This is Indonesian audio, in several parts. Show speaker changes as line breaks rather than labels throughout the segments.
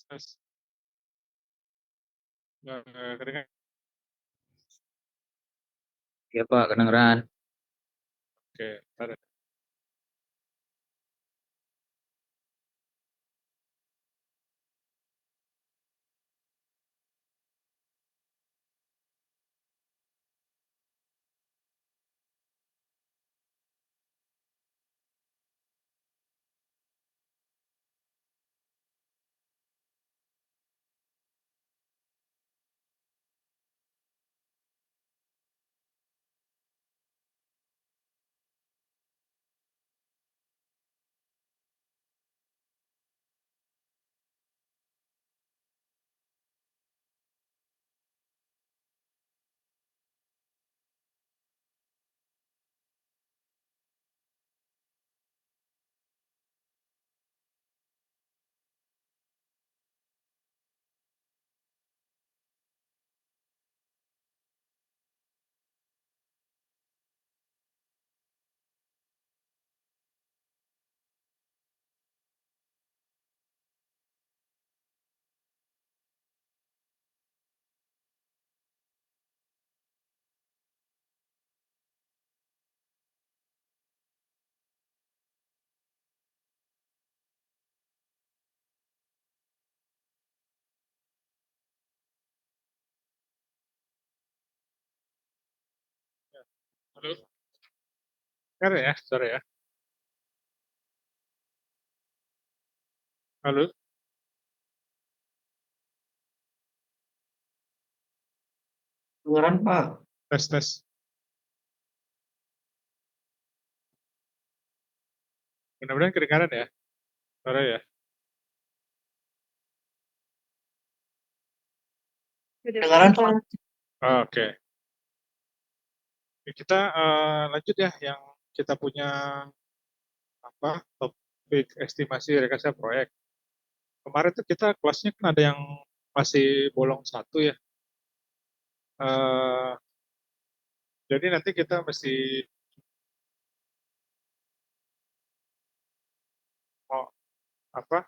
Tes. Kedengeran.
Iya Pak, kedengeran.
Oke, ntar. Halo, dengar ya, sorry ya. Halo,
Kedengeran Pak.
tes tes. Mudah-mudahan kedengaran ya, sorry ya.
Kedengeran Pak.
Oke, kita lanjut ya yang kita punya apa topik estimasi rekayasa proyek. Kemarin tuh kita kelasnya kan ada yang masih bolong satu ya. Eh, jadi nanti kita mesti mau apa?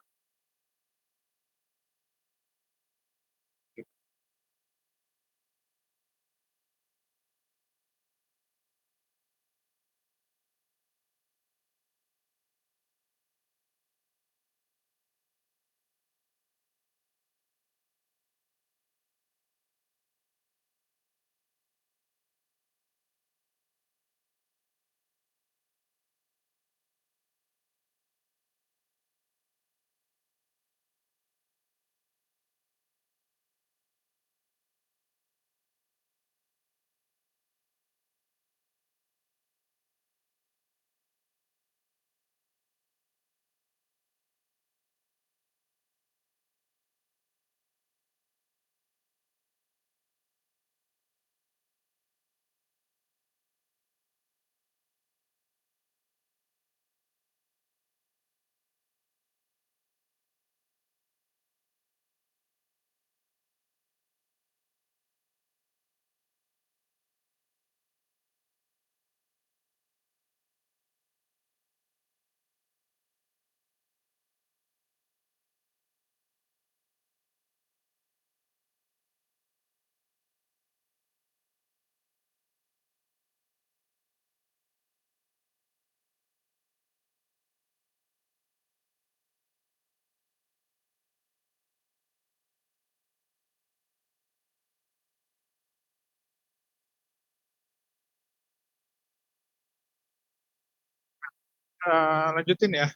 Lanjutin ya.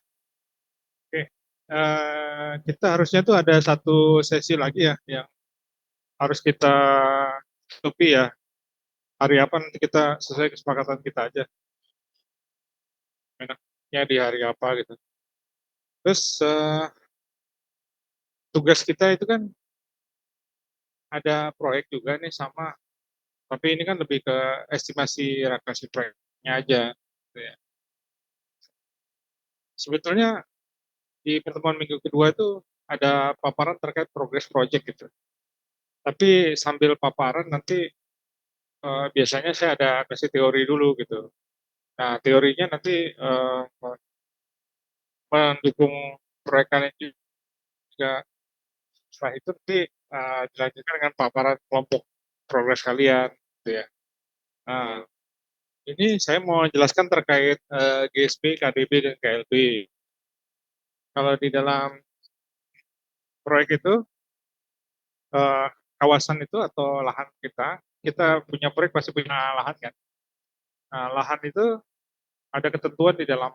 Oke. Kita harusnya tuh ada satu sesi lagi ya yang harus kita tutupi ya. Hari apa nanti kita sesuai kesepakatan kita aja. Enaknya di hari apa gitu. Terus tugas kita itu kan ada proyek juga nih sama, tapi ini kan lebih ke estimasi rakasi proyeknya aja. Gitu ya. Sebetulnya di pertemuan minggu kedua itu ada paparan terkait progres project gitu. Tapi sambil paparan nanti biasanya saya ada kasih teori dulu gitu. Nah, teorinya nanti mendukung proyekan juga Setelah itu nanti dilanjutkan dengan paparan kelompok progres kalian, gitu ya. Nah, ini saya mau jelaskan terkait GSP, KDB, dan KLB. Kalau di dalam proyek itu, kawasan itu atau lahan kita punya proyek pasti punya lahan kan. Nah, lahan itu ada ketentuan di dalam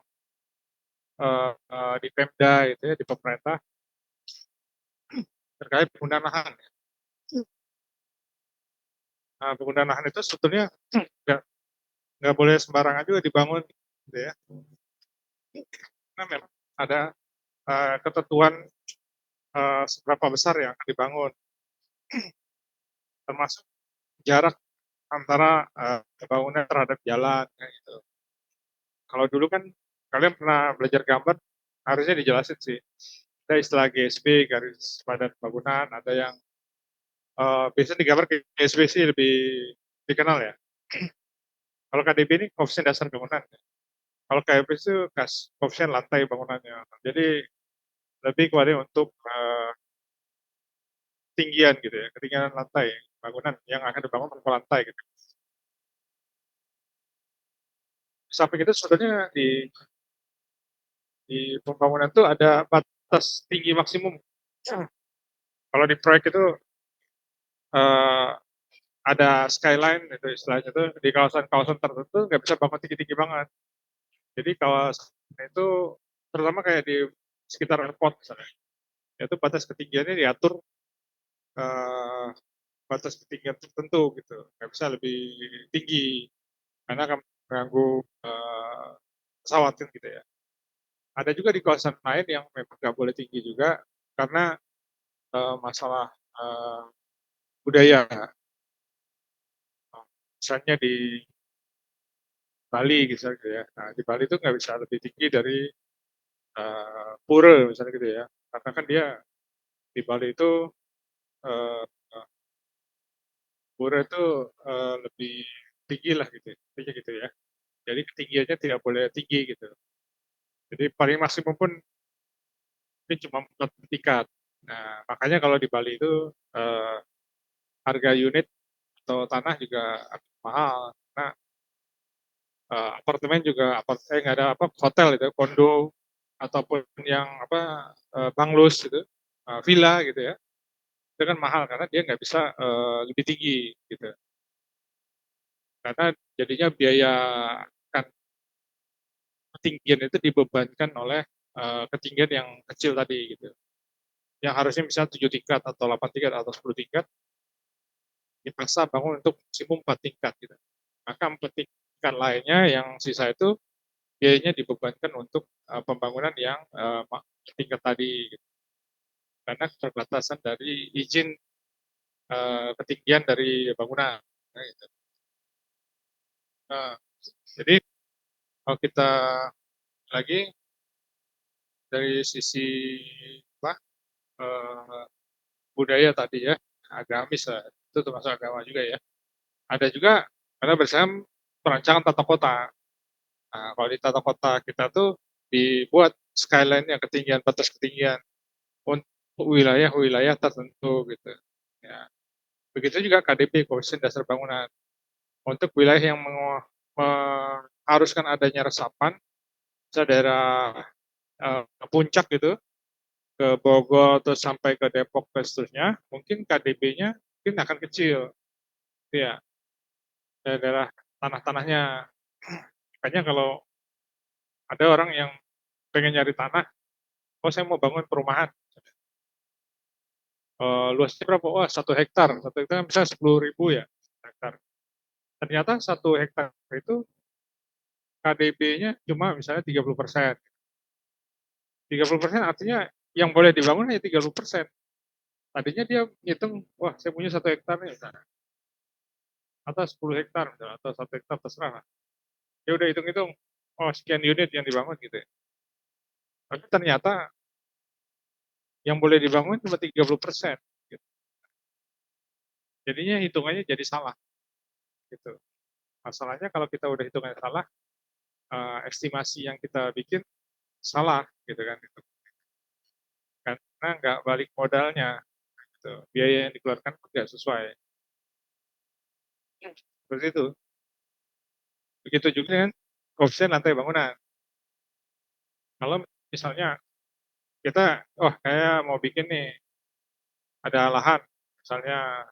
di Pemda itu ya, di pemerintah terkait penggunaan lahan. Nah, penggunaan lahan itu sebetulnya nggak boleh sembarangan juga dibangun, gitu ya. Nah, memang ada ketentuan seberapa besar yang akan dibangun, termasuk jarak antara bangunan terhadap jalan, kayak gitu. Kalau dulu kan kalian pernah belajar gambar, harusnya dijelasin sih. Ada istilah GSP, garis padan bangunan, ada yang biasanya digambar GSP sih lebih dikenal ya. Kalau KDB ini koefisien dasar bangunan. Kalau KLB itu koefisien lantai bangunannya. Jadi lebih kepada untuk ketinggian gitu ya, ketinggian lantai bangunan yang akan dibangun berapa lantai gitu. Samping itu sebetulnya di pembangunan itu ada batas tinggi maksimum. Kalau di proyek itu eh, ada skyline itu istilahnya itu di kawasan-kawasan tertentu nggak bisa bangun tinggi-tinggi banget. Jadi kawasan itu terutama kayak di sekitar airport misalnya, itu batas ketinggiannya diatur eh, batas ketinggian tertentu gitu, nggak bisa lebih tinggi karena akan mengganggu pesawat kan gitu ya. Ada juga di kawasan lain yang memang nggak boleh tinggi juga karena masalah budaya. Misalnya di Bali gitu ya. Nah, di Bali itu nggak bisa lebih tinggi dari pura misalnya gitu ya. Karena kan dia di Bali itu uh, pura itu lebih tinggi lah gitu, intinya gitu ya. Jadi ketinggiannya tidak boleh tinggi gitu. Jadi paling maksimum pun ini cuma 4 tingkat. Nah, makanya kalau di Bali itu harga unit atau tanah juga mahal. Nah, apartemen juga nggak ada apa hotel itu, kondo ataupun yang apa banglus gitu, villa gitu ya. Itu kan mahal karena dia nggak bisa lebih tinggi gitu. Karena jadinya biaya kan ketinggian itu dibebankan oleh ketinggian yang kecil tadi gitu. Yang harusnya misalnya 7 tingkat atau 8 tingkat atau 10 tingkat dipaksa bangun untuk maksimum 4 tingkat gitu. Maka 4 tingkat lainnya yang sisa itu biayanya dibebankan untuk pembangunan yang tingkat tadi gitu. Karena keterbatasan dari izin ketinggian dari bangunan. Nah, gitu. Nah, jadi kalau kita lagi dari sisi apa, budaya tadi ya, agamis lah, itu termasuk agama juga ya. Ada juga karena bersama perancangan tata kota. Nah, kalau di tata kota kita tuh dibuat skyline yang ketinggian, batas ketinggian untuk wilayah-wilayah tertentu gitu. Ya. Begitu juga KDP, koefisien dasar bangunan. Untuk wilayah yang mengharuskan adanya resapan, misalnya daerah puncak gitu, ke Bogor terus sampai ke Depok dan seterusnya, mungkin KDB-nya mungkin akan kecil, gitu ya, daerah tanah-tanahnya. Makanya kalau ada orang yang pengen nyari tanah, oh saya mau bangun perumahan, luasnya berapa? Wah 1 hektar, 1 hektar bisa 10.000 ya hektar. Ternyata 1 hektar itu KDB-nya cuma misalnya 30%. 30% artinya yang boleh dibangun hanya 30%. Tadinya dia hitung, wah saya punya 1 hektar nih misalnya, atau 10 hektar misalnya, atau 1 hektar terserah lah. Dia udah hitung-hitung, oh sekian unit yang dibangun gitu ya. Tapi ternyata yang boleh dibangun cuma 30%. Gitu. Jadinya hitungannya jadi salah. Gitu. Masalahnya kalau kita udah hitungannya salah, estimasi yang kita bikin salah gitu kan. Gitu. Karena nggak balik modalnya. gitu. Biaya yang dikeluarkan pun nggak sesuai. Seperti itu. Begitu juga dengan koefisien lantai bangunan. Kalau misalnya kita, kayak mau bikin nih, ada lahan, misalnya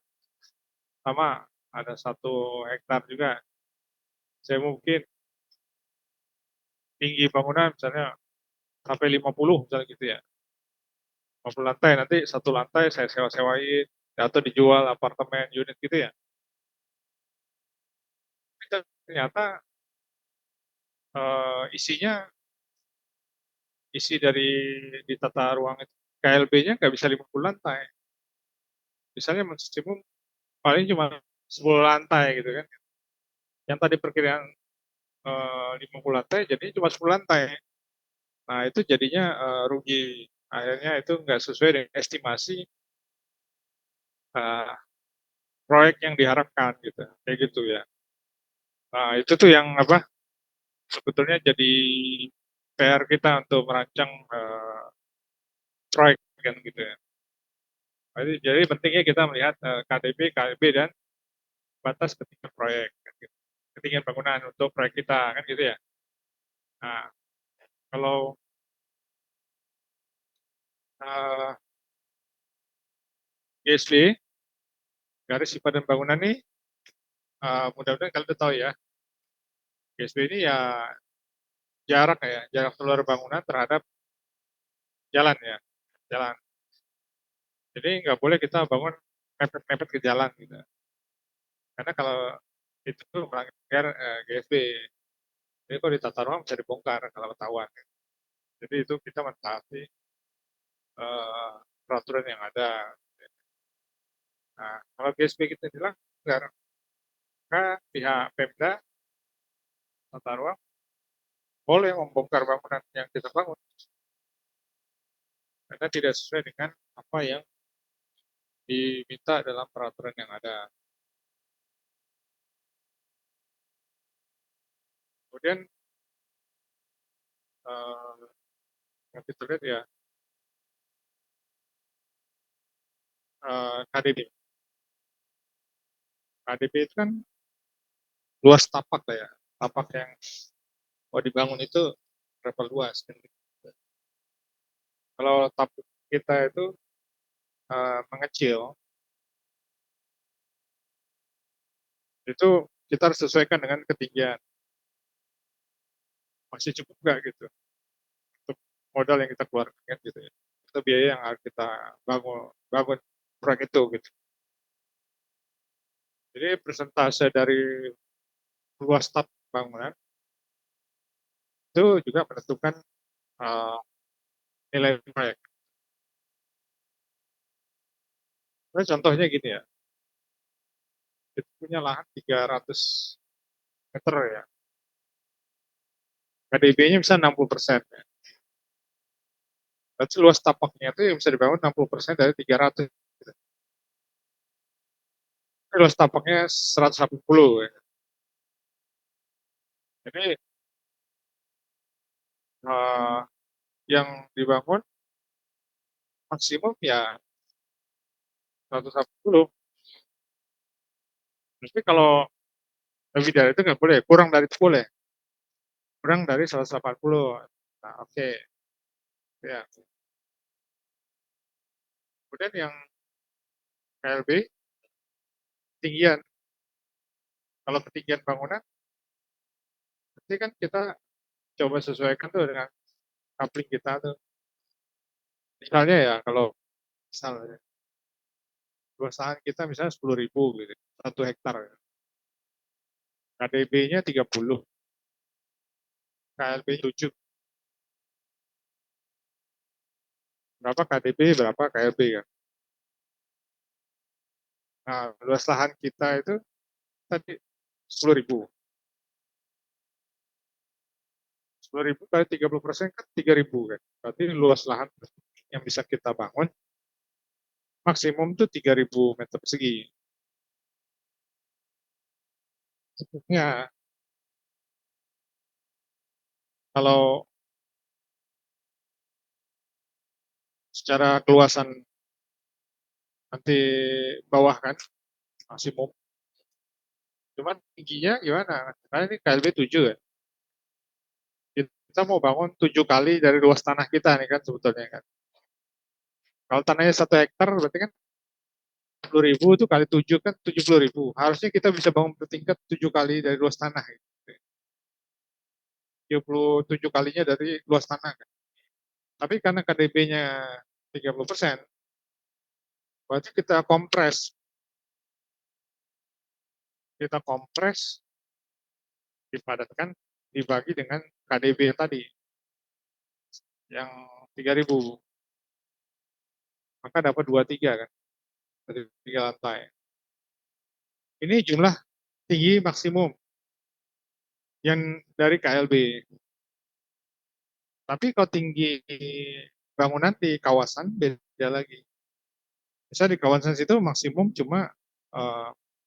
sama ada 1 hektar juga. Saya mungkin tinggi bangunan misalnya sampai 50 misalnya gitu ya. 50 lantai, nanti 1 lantai saya sewa-sewain atau dijual apartemen unit gitu ya. Ternyata isinya isi dari di tata ruang itu KLB-nya nggak bisa 50 lantai. Misalnya maksimum paling cuma 10 lantai gitu kan. Yang tadi perkiraan 50 lantai jadi cuma 10 lantai. Nah itu jadinya rugi. Akhirnya itu nggak sesuai dengan estimasi proyek yang diharapkan gitu. Kayak gitu ya. Nah itu tuh yang sebetulnya jadi PR kita untuk merancang proyek kan gitu ya. Jadi pentingnya kita melihat KDP, KLB dan batas ketinggian proyek, kan gitu. Ketinggian bangunan untuk proyek kita kan gitu ya. Nah kalau GSB garis simpanan bangunan nih mudah-mudahan kalian udah tahu ya. GSB ini ya jarak keluar bangunan terhadap jalan ya, jalan. Jadi nggak boleh kita bangun mepet-mepet ke jalan gitu. Karena kalau itu melanggar GSB. Jadi kalau di tata ruang bisa dibongkar kalau ketahuan. Jadi itu kita mentaati peraturan yang ada. Nah, kalau GSB kita dilanggar, maka pihak Pemda tata ruang boleh membongkar bangunan yang kita bangun karena tidak sesuai dengan apa yang diminta dalam peraturan yang ada. Kemudian yang kita lihat ya KDB. KDB itu kan luas tapak lah ya, tapak yang mau dibangun itu berapa luas. Kalau tapak kita itu mengecil, itu kita harus sesuaikan dengan ketinggian. Masih cukup nggak gitu untuk modal yang kita keluarkan kan gitu ya. Itu biaya yang harus kita bangun proyek itu gitu. Jadi persentase dari luas tapak bangunan itu juga menentukan nilai proyek. Nah, contohnya gini ya, kita punya lahan 300 meter ya, KDB-nya bisa 60%. Ya. Berarti luas tapaknya itu yang bisa dibangun 60% dari 300. Gitu. Luas tapaknya 180 ya. Jadi yang dibangun maksimum ya 180. Tapi kalau lebih dari itu nggak boleh, kurang dari itu boleh. Kurang dari 180. Nah, oke. Ya. Kemudian yang KLB, ketinggian. Kalau ketinggian bangunan, nanti kan kita coba sesuaikan tuh dengan coupling kita tuh. Misalnya ya, kalau misalnya luas lahan kita misalnya 10.000 gitu, 1 hektar. KDB-nya 30, KLB 7. Berapa KDB, berapa KLB kan. Nah, luas lahan kita itu tadi 10.000. 10.000 kali 30% kan 3.000 kan. Berarti luas lahan yang bisa kita bangun maksimum tuh 3.000 meter persegi. Ya, kalau secara keluasan nanti bawah kan maksimum. Cuman tingginya gimana? Karena ini KLB 7 ya. Kita mau bangun 7 kali dari luas tanah kita nih kan sebetulnya kan. Kalau tanahnya 1 hektar berarti kan 10.000 itu kali 7 kan 70.000. Harusnya kita bisa bangun bertingkat 7 kali dari luas tanah. Gitu. 77 kalinya dari luas tanah kan. Tapi karena KDB-nya 30%, berarti kita kompres, dipadatkan, dibagi dengan KDB tadi yang 3.000, maka dapat 23 kan dari 3 lantai. Ini jumlah tinggi maksimum yang dari KLB. Tapi kalau tinggi bangunan di kawasan beda lagi. Misalnya di kawasan situ maksimum cuma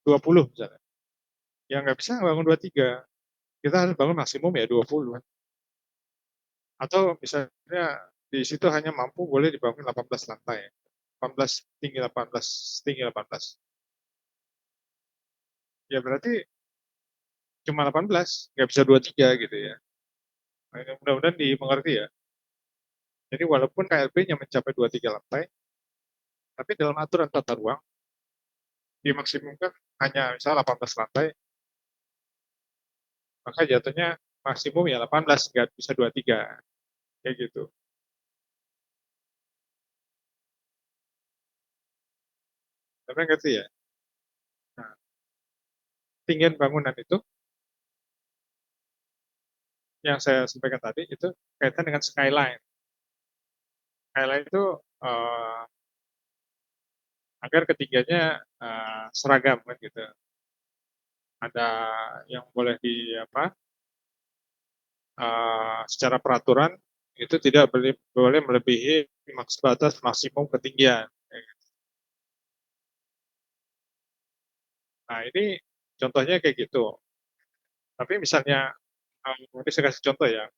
20 misalnya. Ya nggak bisa bangun 23. Kita harus bangun maksimum ya 20. Atau misalnya di situ hanya mampu boleh dibangun 18 lantai. 18 tinggi 18, tinggi 18. Ya berarti cuma 18, nggak bisa 23 gitu ya. Nah, mudah-mudahan dimengerti ya. Jadi walaupun KLB-nya mencapai 23 lantai, tapi dalam aturan tata ruang dimaksimumkan hanya misalnya 18 lantai, maka jatuhnya maksimum ya 18, nggak bisa 23. Kayak gitu. Tapi ngerti ya? Nah, tinggian bangunan itu yang saya sampaikan tadi itu kaitan dengan skyline. Skyline itu agar ketiganya seragam kan gitu. Ada yang boleh di apa? Secara peraturan itu tidak boleh melebihi batas maksimum ketinggian. Nah ini contohnya kayak gitu. Tapi misalnya, mungkin saya kasih contoh ya.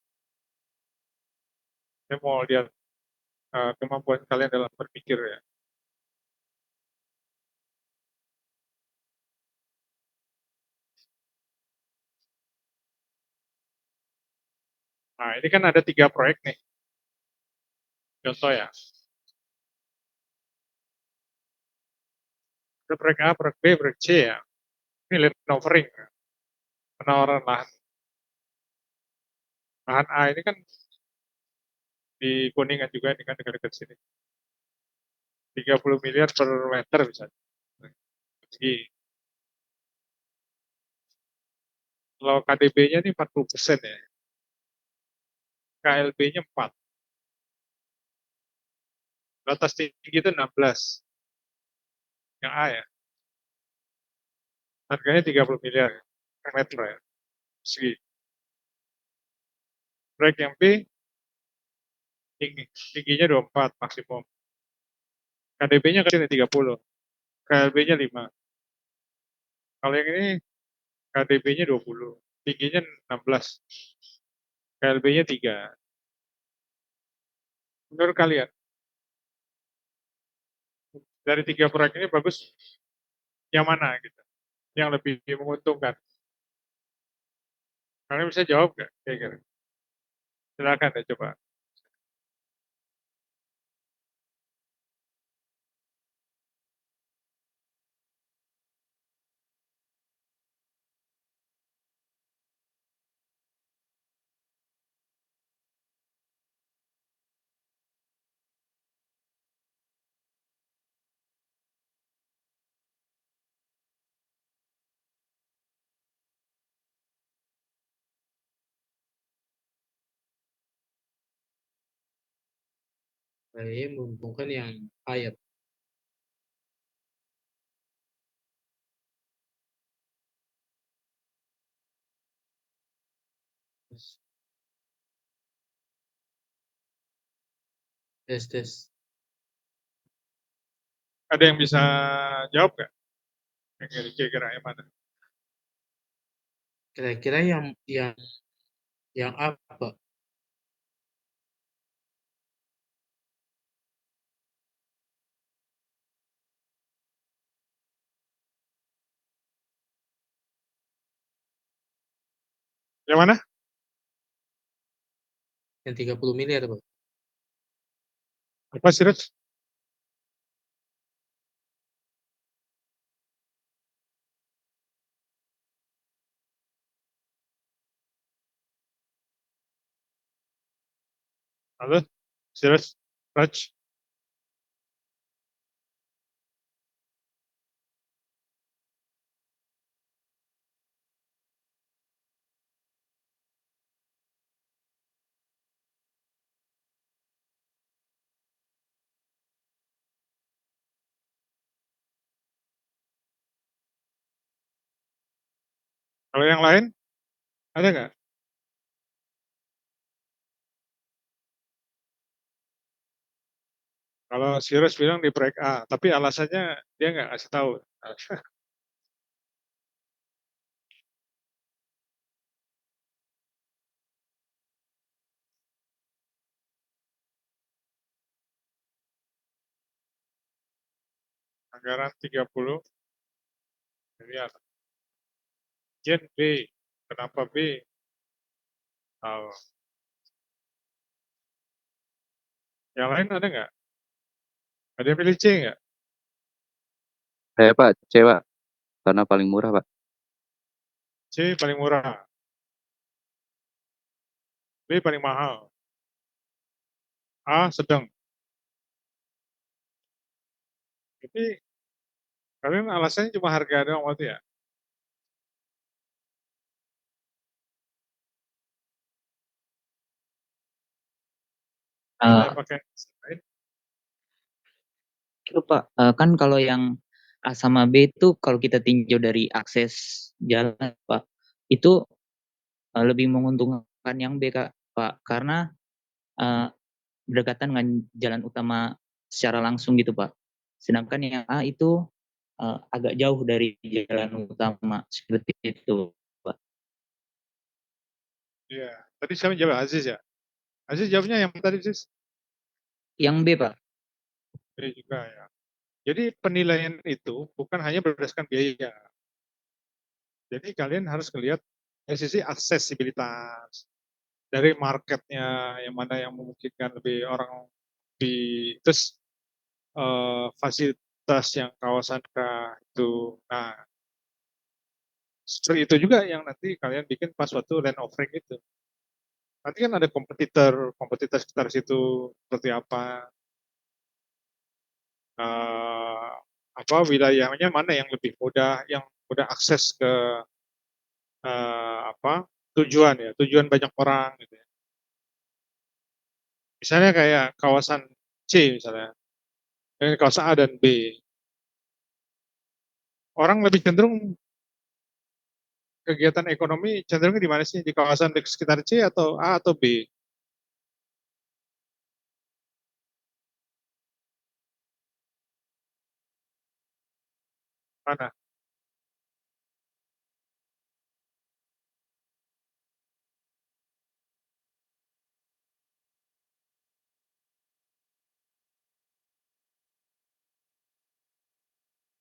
Saya mau lihat kemampuan kalian dalam berpikir ya. Nah ini kan ada 3 proyek nih. Contoh ya. Ada proyek A, proyek B, proyek C ya. Ini land offering, penawaran lahan. Lahan A ini kan di Kuningan juga, ini kan dekat-dekat sini. 30 miliar per meter misalnya. Jadi, kalau KDB-nya ini 40% ya. KLB-nya 4. Batas tinggi itu 16. Yang A ya. Harganya 30 miliar per meter ya. Segi. Proyek yang B, tingginya 24 maksimum. KDB-nya kecil 30. KLB-nya 5. Kalau yang ini KDB-nya 20. Tingginya 16. KLB-nya 3. Menurut kalian, dari 3 proyek ini bagus yang mana gitu? Yang lebih menguntungkan? Kalian bisa jawab nggak? Kira-kira. Silakan ya coba.
Saya menguntungkan yang air. Tes.
Ada yang bisa jawab nggak? Kira-kira yang mana?
Kira-kira yang apa?
Yang mana?
Yang 30 miliar, Pak.
Apa sih, Raj? Halo? Siraj? Raj? Kalau yang lain, ada nggak? Kalau Siraj bilang di proyek A, tapi alasannya dia nggak kasih tahu. Anggaran 30 miliar. Gen B. Kenapa B? Tahu. Yang lain ada nggak? Ada yang pilih C nggak?
Saya Pak, C Pak, karena paling murah Pak.
C paling murah. B paling mahal. A sedang. Tapi kalian alasannya cuma harga doang waktu ya? Ada yang pakai lain?
Itu Pak, kan kalau yang A sama B itu kalau kita tinjau dari akses jalan Pak, itu lebih menguntungkan yang B Kak, Pak, karena uh, berdekatan dengan jalan utama secara langsung gitu Pak. Sedangkan yang A itu agak jauh dari jalan utama seperti itu Pak.
Iya. Tadi saya jawab Aziz ya. Aziz jawabnya yang tadi Aziz.
Yang B Pak.
B juga ya. Jadi penilaian itu bukan hanya berdasarkan biaya. Jadi kalian harus melihat dari sisi aksesibilitas, dari marketnya, yang mana yang memungkinkan lebih orang di terus fasilitas yang kawasan kah itu. Nah, seperti itu juga yang nanti kalian bikin pas waktu land offering itu. Nanti kan ada kompetitor sekitar situ seperti eh, apa wilayahnya mana yang lebih mudah, yang mudah akses ke apa tujuan banyak orang gitu ya. Misalnya kayak kawasan C misalnya, kawasan A dan B, orang lebih cenderung kegiatan ekonomi cenderungnya di mana sih, di kawasan di sekitar C atau A atau B? Mana?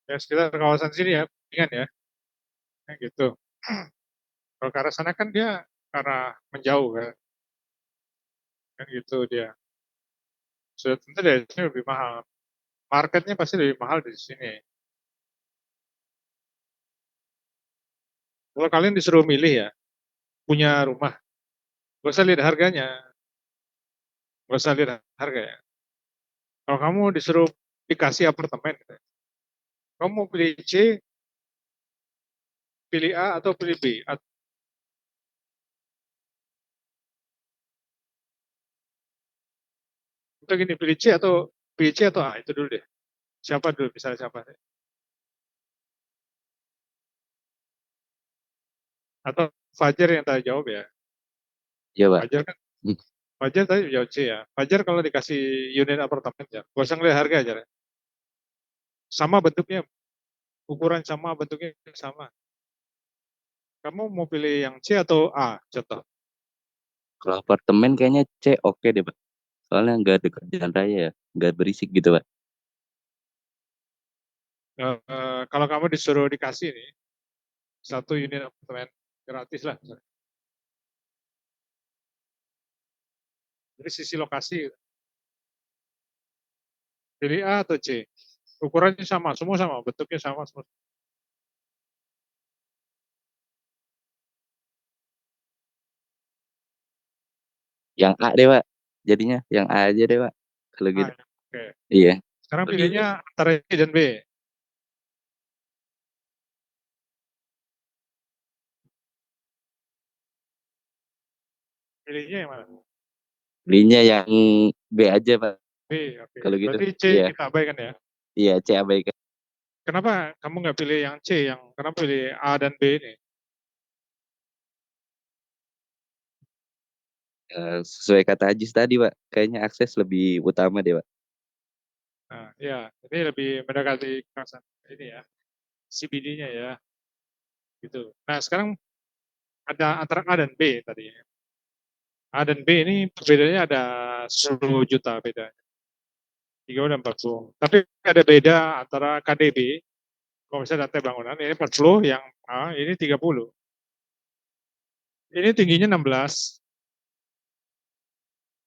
Ya sekitar kawasan sini ya, ingat ya, kayak gitu. Kalau ke arah sana kan dia karena menjauh kan gitu dia. Sudah tentu dari sini lebih mahal. Marketnya pasti lebih mahal di sini. Kalau kalian disuruh milih ya, punya rumah, gak usah lihat harganya, gak usah lihat harga ya. Kalau kamu disuruh dikasih apartemen, kamu mau pilih C, pilih A atau pilih B? Atau gini, pilih C atau A itu dulu deh. Siapa dulu, misalnya siapa? Atau Fajar yang tanya jawab ya.
Iya Pak.
Fajar kan,
Hmm.
Fajar tadi jawab C ya. Fajar kalau dikasih unit apartemen ya, gak usah ngeliat harga aja. Sama bentuknya, ukuran sama, bentuknya sama. Kamu mau pilih yang C atau A? Contoh.
Kalau apartemen kayaknya C oke deh Pak. Soalnya nggak dekat jalan raya ya, nggak berisik gitu Pak.
Kalau kamu disuruh dikasih nih, satu unit apartemen gratis lah. Dari sisi lokasi, pilih A atau C. Ukurannya sama, semua sama, bentuknya sama semua.
Yang A deh, Pak. Jadinya yang A aja deh, Pak. Kalau
A,
gitu.
ya. Oke.
Iya.
Sekarang
Lebih
pilihnya antara A dan B. Pilihnya yang mana?
belinya yang B aja, Pak.
B, oke.
Kalau gitu.
Berarti C
Iya.
kita abaikan ya.
Iya, C abaikan.
Kenapa kamu nggak pilih yang C, kenapa pilih A dan B ini?
Sesuai kata Ajis tadi, Pak. Kayaknya akses lebih utama deh, Pak.
Nah, ya, ini lebih mendekati kawasan ini ya, CBD-nya ya, gitu. Nah, sekarang ada antara A dan B tadi. A dan B ini perbedaannya ada 10 juta beda. 30 dan 40. Tapi ada beda antara KDB, kalau misalnya data bangunan, ini 40, yang A ini 30. Ini tingginya 16,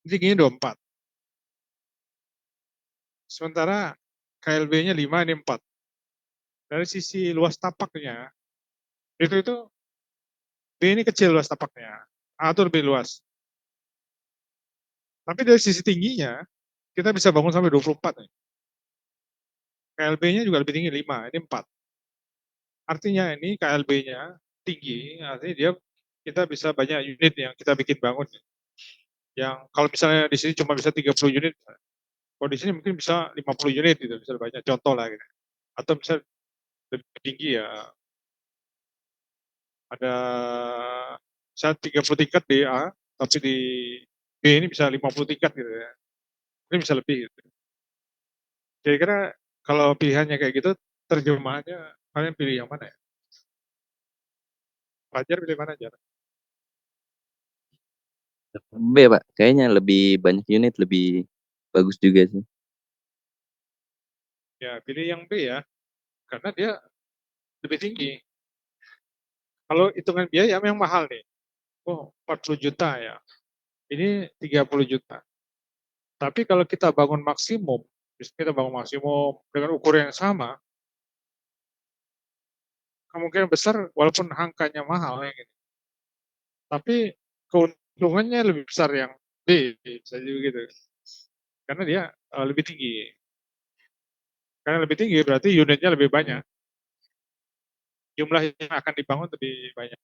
ini tingginya 24. Sementara KLB-nya 5, ini 4. Dari sisi luas tapaknya, itu B ini kecil luas tapaknya, A itu lebih luas. Tapi dari sisi tingginya, kita bisa bangun sampai 24 nih. KLB-nya juga lebih tinggi 5, ini 4. Artinya ini KLB-nya tinggi, artinya kita bisa banyak unit yang kita bikin bangun. Yang kalau misalnya di sini cuma bisa 30 unit, kalau di sini mungkin bisa 50 unit gitu, bisa banyak contoh lah gitu. Atau bisa lebih tinggi ya, ada bisa 30 tingkat di A, tapi di B ini bisa 50 tingkat gitu ya. Ini bisa lebih gitu. Kira-kira kalau pilihannya kayak gitu, terjemahannya kalian pilih yang mana ya? Fajar pilih mana aja?
B, Pak. Kayaknya lebih banyak unit, lebih bagus juga sih.
Ya, pilih yang B ya, karena dia lebih tinggi. Kalau hitungan biaya memang mahal nih. Oh, 40 juta ya. Ini 30 juta. Tapi kalau kita bangun maksimum, kita bangun maksimum dengan ukuran yang sama, kemungkinan besar walaupun angkanya mahal ya gitu. Tapi keuntungannya lebih besar yang B, bisa juga gitu. Karena dia lebih tinggi. Karena lebih tinggi berarti unitnya lebih banyak. Jumlah yang akan dibangun lebih banyak.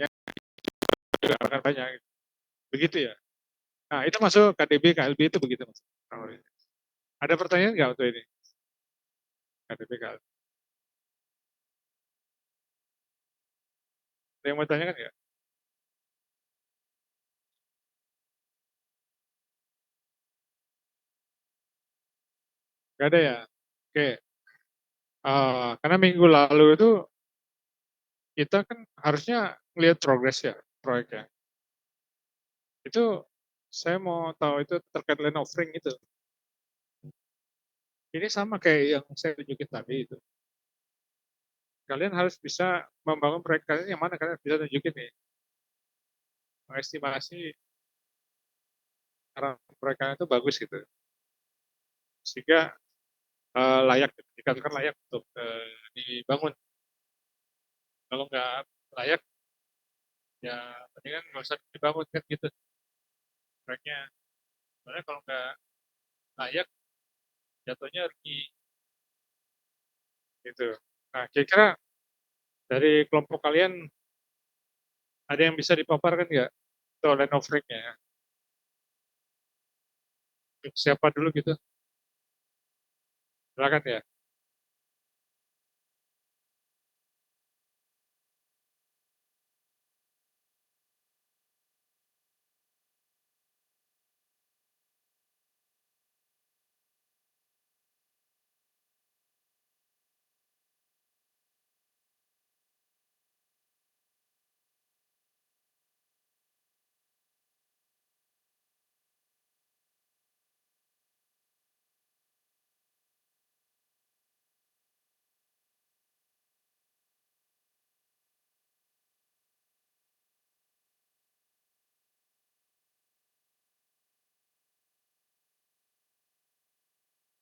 Ya, juga akan banyak. Begitu ya. Nah, itu masuk KDB, KLB itu begitu Mas. Ada pertanyaan nggak untuk ini? KDB, KLB. Ada yang mau tanyakan nggak? Nggak ada ya? Oke. Karena minggu lalu itu kita kan harusnya melihat progres ya proyeknya. Itu saya mau tahu itu terkait land offering itu. Ini sama kayak yang saya tunjukin tadi itu. Kalian harus bisa membangun proyek kalian yang mana kalian bisa tunjukin nih. Mengestimasi arah proyek kalian itu bagus gitu. Sehingga layak, dikatakan layak untuk dibangun. Kalau nggak layak, ya mendingan nggak usah dibangun kan gitu proyeknya. Soalnya kalau nggak layak, jatuhnya rugi gitu. Nah, kira-kira dari kelompok kalian ada yang bisa dipaparkan nggak untuk land offering-nya? Siapa dulu gitu? Silakan ya.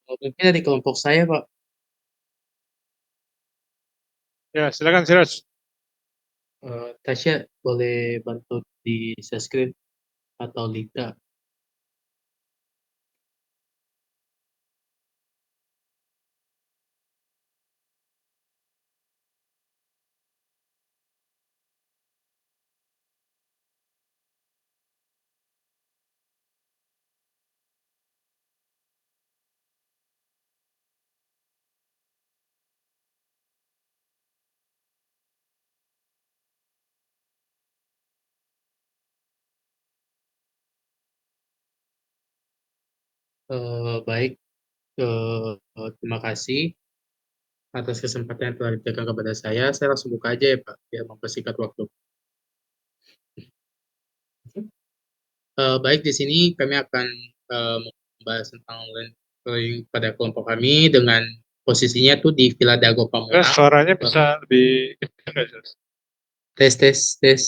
Mungkin dari kelompok saya, Pak.
Ya, silakan Siraj.
Tasya boleh bantu di share screen atau Lita. Baik, terima kasih atas kesempatan yang telah diberikan kepada saya. Saya langsung buka aja ya, Pak, biar mempersingkat waktu. Baik, di sini kami akan membahas tentang learning pada kelompok kami dengan posisinya tuh di Villa Dago Pamulang.
Suaranya bisa lebih kecil nggak, Siraj?
Tes, tes, tes.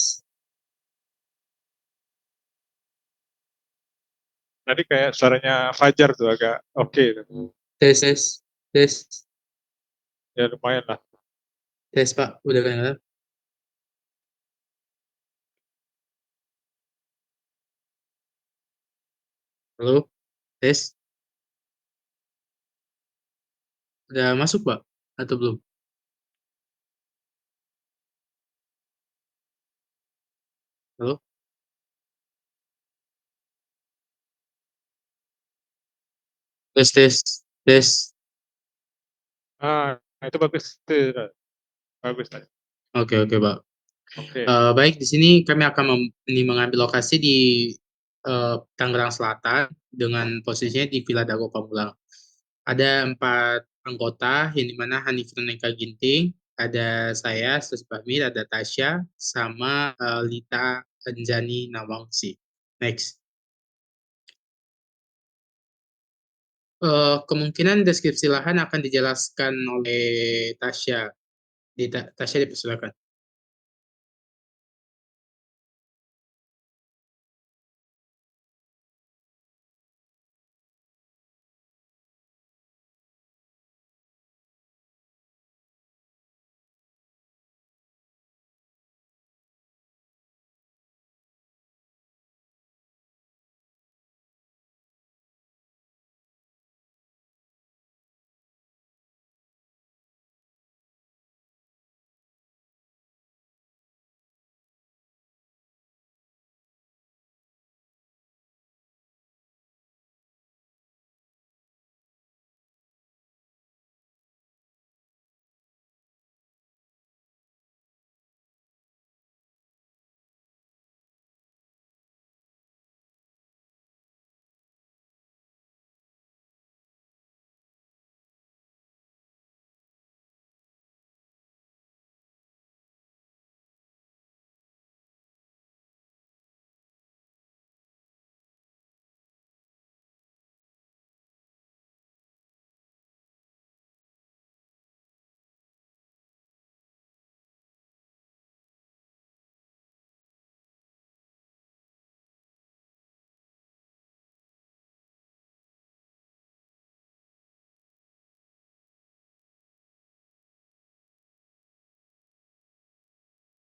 Tadi kayak suaranya Fajar tuh agak oke tuh.
Tes, tes, tes,
Ya lumayan lah.
tes, Pak. Udah kedengaran? Halo, tes. Udah masuk, Pak? Atau belum? Halo? Tes, tes, tes.
Itu bagus. Itu bagus.
Oke, oke, Pak.
Oke.
Baik, di sini kami akan ini mengambil lokasi di Tangerang Selatan dengan posisinya di Villa Dago Pamulang. Ada 4 anggota, yang dimana Hanif Neka Ginting, ada saya, Sus Bahmid, ada Tasya, sama Lita Anjani Nawangsi. Next. Kemungkinan deskripsi lahan akan dijelaskan oleh Tasya. Tasya dipersilakan.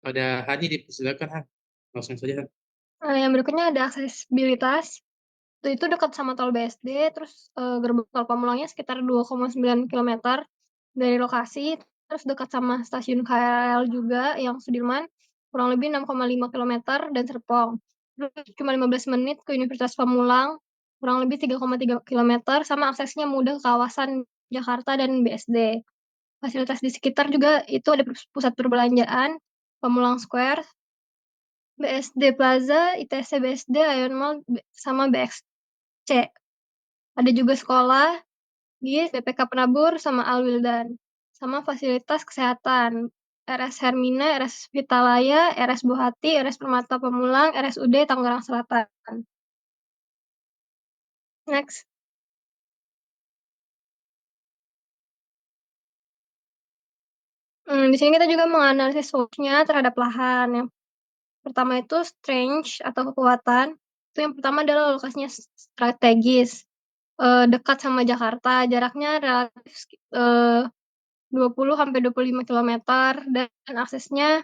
Pada Hani dipersilakan, Han. Langsung saja, Han.
Yang berikutnya ada aksesibilitas. Itu dekat sama tol BSD, terus gerbang tol Pamulangnya sekitar 2,9 kilometer dari lokasi, terus dekat sama stasiun KRL juga yang Sudirman, kurang lebih 6,5 kilometer dan Serpong. Terus cuma 15 menit ke Universitas Pamulang, kurang lebih 3,3 kilometer, sama aksesnya mudah ke kawasan Jakarta dan BSD. Fasilitas di sekitar juga itu ada pusat perbelanjaan, Pamulang Square, BSD Plaza, ITC BSD, Ion Mall, sama BXC. Ada juga sekolah, GIS, BPK Penabur, sama Al-Wildan. Sama fasilitas kesehatan, RS Hermina, RS Vitalaya, RS Bohati, RS Permata Pamulang, RSUD Tangerang Selatan. Next. Di sini kita juga menganalisis source-nya terhadap lahan. Yang pertama itu strength atau kekuatan. Itu yang pertama adalah lokasinya strategis. dekat sama Jakarta, jaraknya relatif 20 sampai 25 kilometer dan aksesnya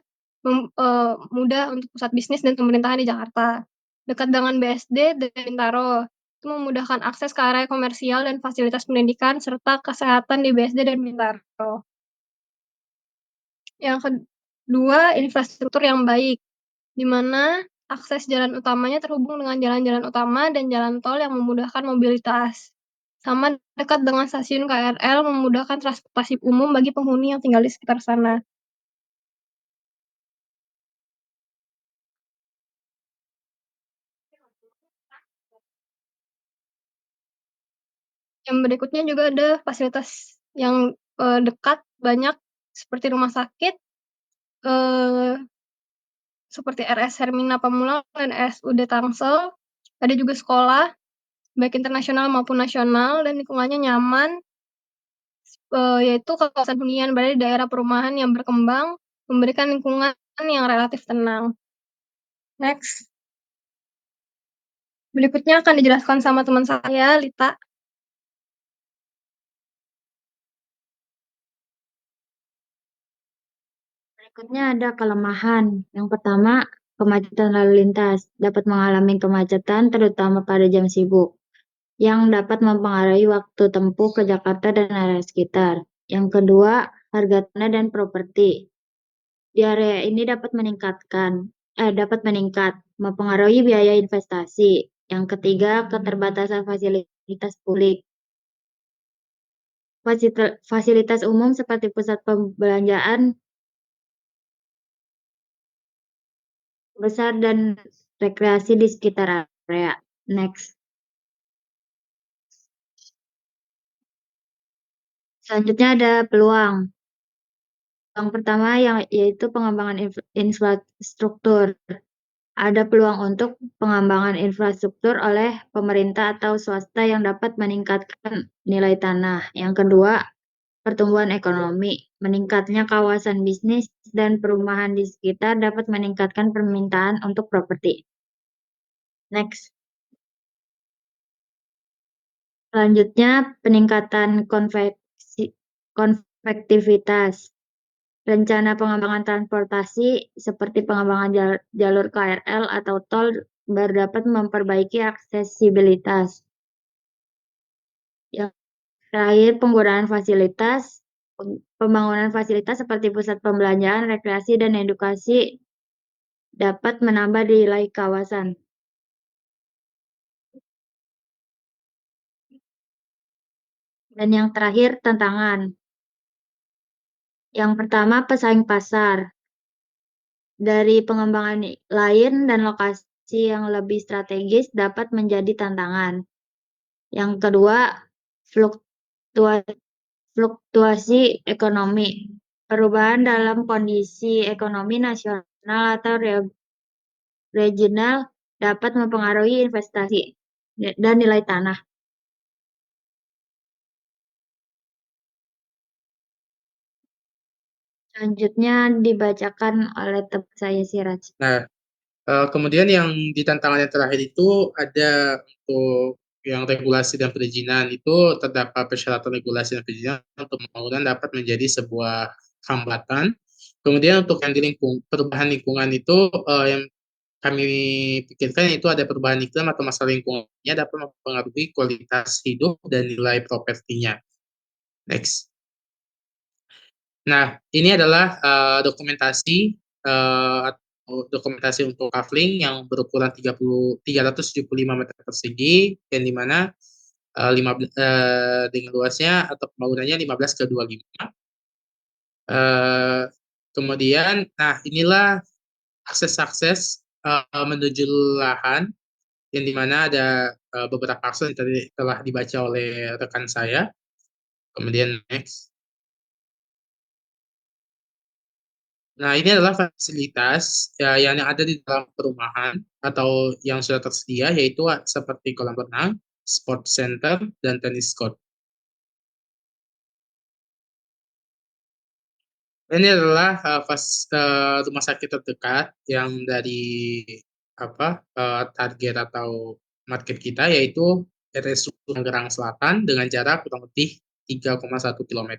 mudah untuk pusat bisnis dan pemerintahan di Jakarta. Dekat dengan BSD dan Bintaro, itu memudahkan akses ke area komersial dan fasilitas pendidikan serta kesehatan di BSD dan Bintaro. Yang kedua, infrastruktur yang baik, di mana akses jalan utamanya terhubung dengan jalan-jalan utama dan jalan tol yang memudahkan mobilitas. Sama dekat dengan stasiun KRL memudahkan transportasi umum bagi penghuni yang tinggal di sekitar sana. Yang berikutnya juga ada fasilitas yang dekat banyak seperti rumah sakit, seperti RS Hermina Pamulang dan RSUD Tangsel. Ada juga sekolah, baik internasional maupun nasional, dan lingkungannya nyaman, yaitu kawasan hunian berada di daerah perumahan yang berkembang, memberikan lingkungan yang relatif tenang. Next. Berikutnya akan dijelaskan sama teman saya, Lita.
Berikutnya ada kelemahan. Yang pertama, kemacetan lalu lintas dapat mengalami kemacetan terutama pada jam sibuk yang dapat mempengaruhi waktu tempuh ke Jakarta dan area sekitar. Yang kedua, harga tanah dan properti. Di area ini dapat meningkat, mempengaruhi biaya investasi. Yang ketiga, keterbatasan fasilitas publik. Fasilitas umum seperti pusat perbelanjaan besar dan rekreasi di sekitar area. Next. Selanjutnya ada peluang. Yang pertama yaitu pengembangan infrastruktur. Ada peluang untuk pengembangan infrastruktur oleh pemerintah atau swasta yang dapat meningkatkan nilai tanah. Yang kedua, pertumbuhan ekonomi. Meningkatnya kawasan bisnis dan perumahan di sekitar dapat meningkatkan permintaan untuk properti. Next. Selanjutnya, peningkatan konvektivitas. Rencana pengembangan transportasi seperti pengembangan jalur KRL atau tol dapat memperbaiki aksesibilitas. Yang terakhir, penggunaan fasilitas. Pembangunan fasilitas seperti pusat pembelanjaan, rekreasi, dan edukasi dapat menambah nilai kawasan. Dan yang terakhir, tantangan. Yang pertama, pesaing pasar. Dari pengembangan lain dan lokasi yang lebih strategis dapat menjadi tantangan. Yang kedua, fluktuasi ekonomi. Perubahan dalam kondisi ekonomi nasional atau regional dapat mempengaruhi investasi dan nilai tanah. Selanjutnya dibacakan oleh teman saya Siraj.
Nah, kemudian yang di tantangan yang terakhir itu ada untuk yang regulasi dan perizinan itu terdapat persyaratan regulasi dan perizinan untuk pembangunan dapat menjadi sebuah hambatan. Kemudian untuk yang di perubahan lingkungan itu yang kami pikirkan itu ada perubahan iklim atau masalah lingkungannya dapat mempengaruhi kualitas hidup dan nilai propertinya. Next. Nah, ini adalah dokumentasi untuk kafling yang berukuran 375 meter persegi dan di mana dengan luasnya atau pembangunannya 15x25. Kemudian, nah inilah akses-akses menuju lahan yang di mana ada beberapa akses yang tadi telah dibaca oleh rekan saya. Kemudian next. Nah, ini adalah fasilitas yang ada di dalam perumahan atau yang sudah tersedia, yaitu seperti kolam renang, sport center, dan tenis court. Ini adalah rumah sakit terdekat yang dari target atau market kita, yaitu RS Tangerang Selatan dengan jarak kurang lebih 3,1 km.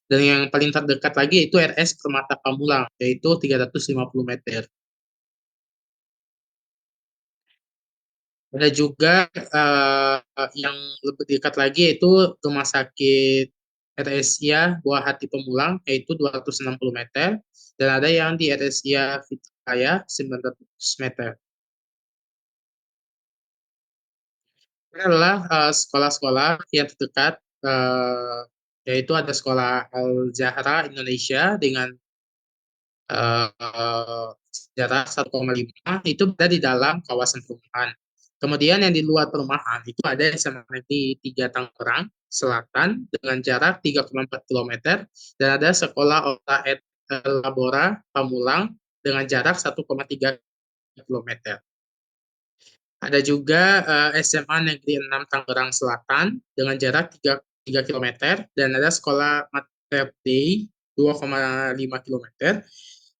Dan yang paling terdekat lagi itu RS Permata Pamulang, yaitu 350 meter. Ada juga yang lebih dekat lagi yaitu Rumah Sakit RSIA Buah Hati Pemulang, yaitu 260 meter. Dan ada yang di RSIA Fitraya 900 meter. Ini adalah sekolah-sekolah yang terdekat, yaitu ada sekolah Al-Zahra Indonesia dengan jarak 1,5 itu berada di dalam kawasan perumahan. Kemudian yang di luar perumahan itu ada SMA Negeri 3 Tangerang Selatan dengan jarak 3,4 km dan ada sekolah Ota et Labora Pamulang dengan jarak 1,3 km. Ada juga SMA Negeri 6 Tangerang Selatan dengan jarak 3 km dan ada sekolah Mater Dei 2,5 km.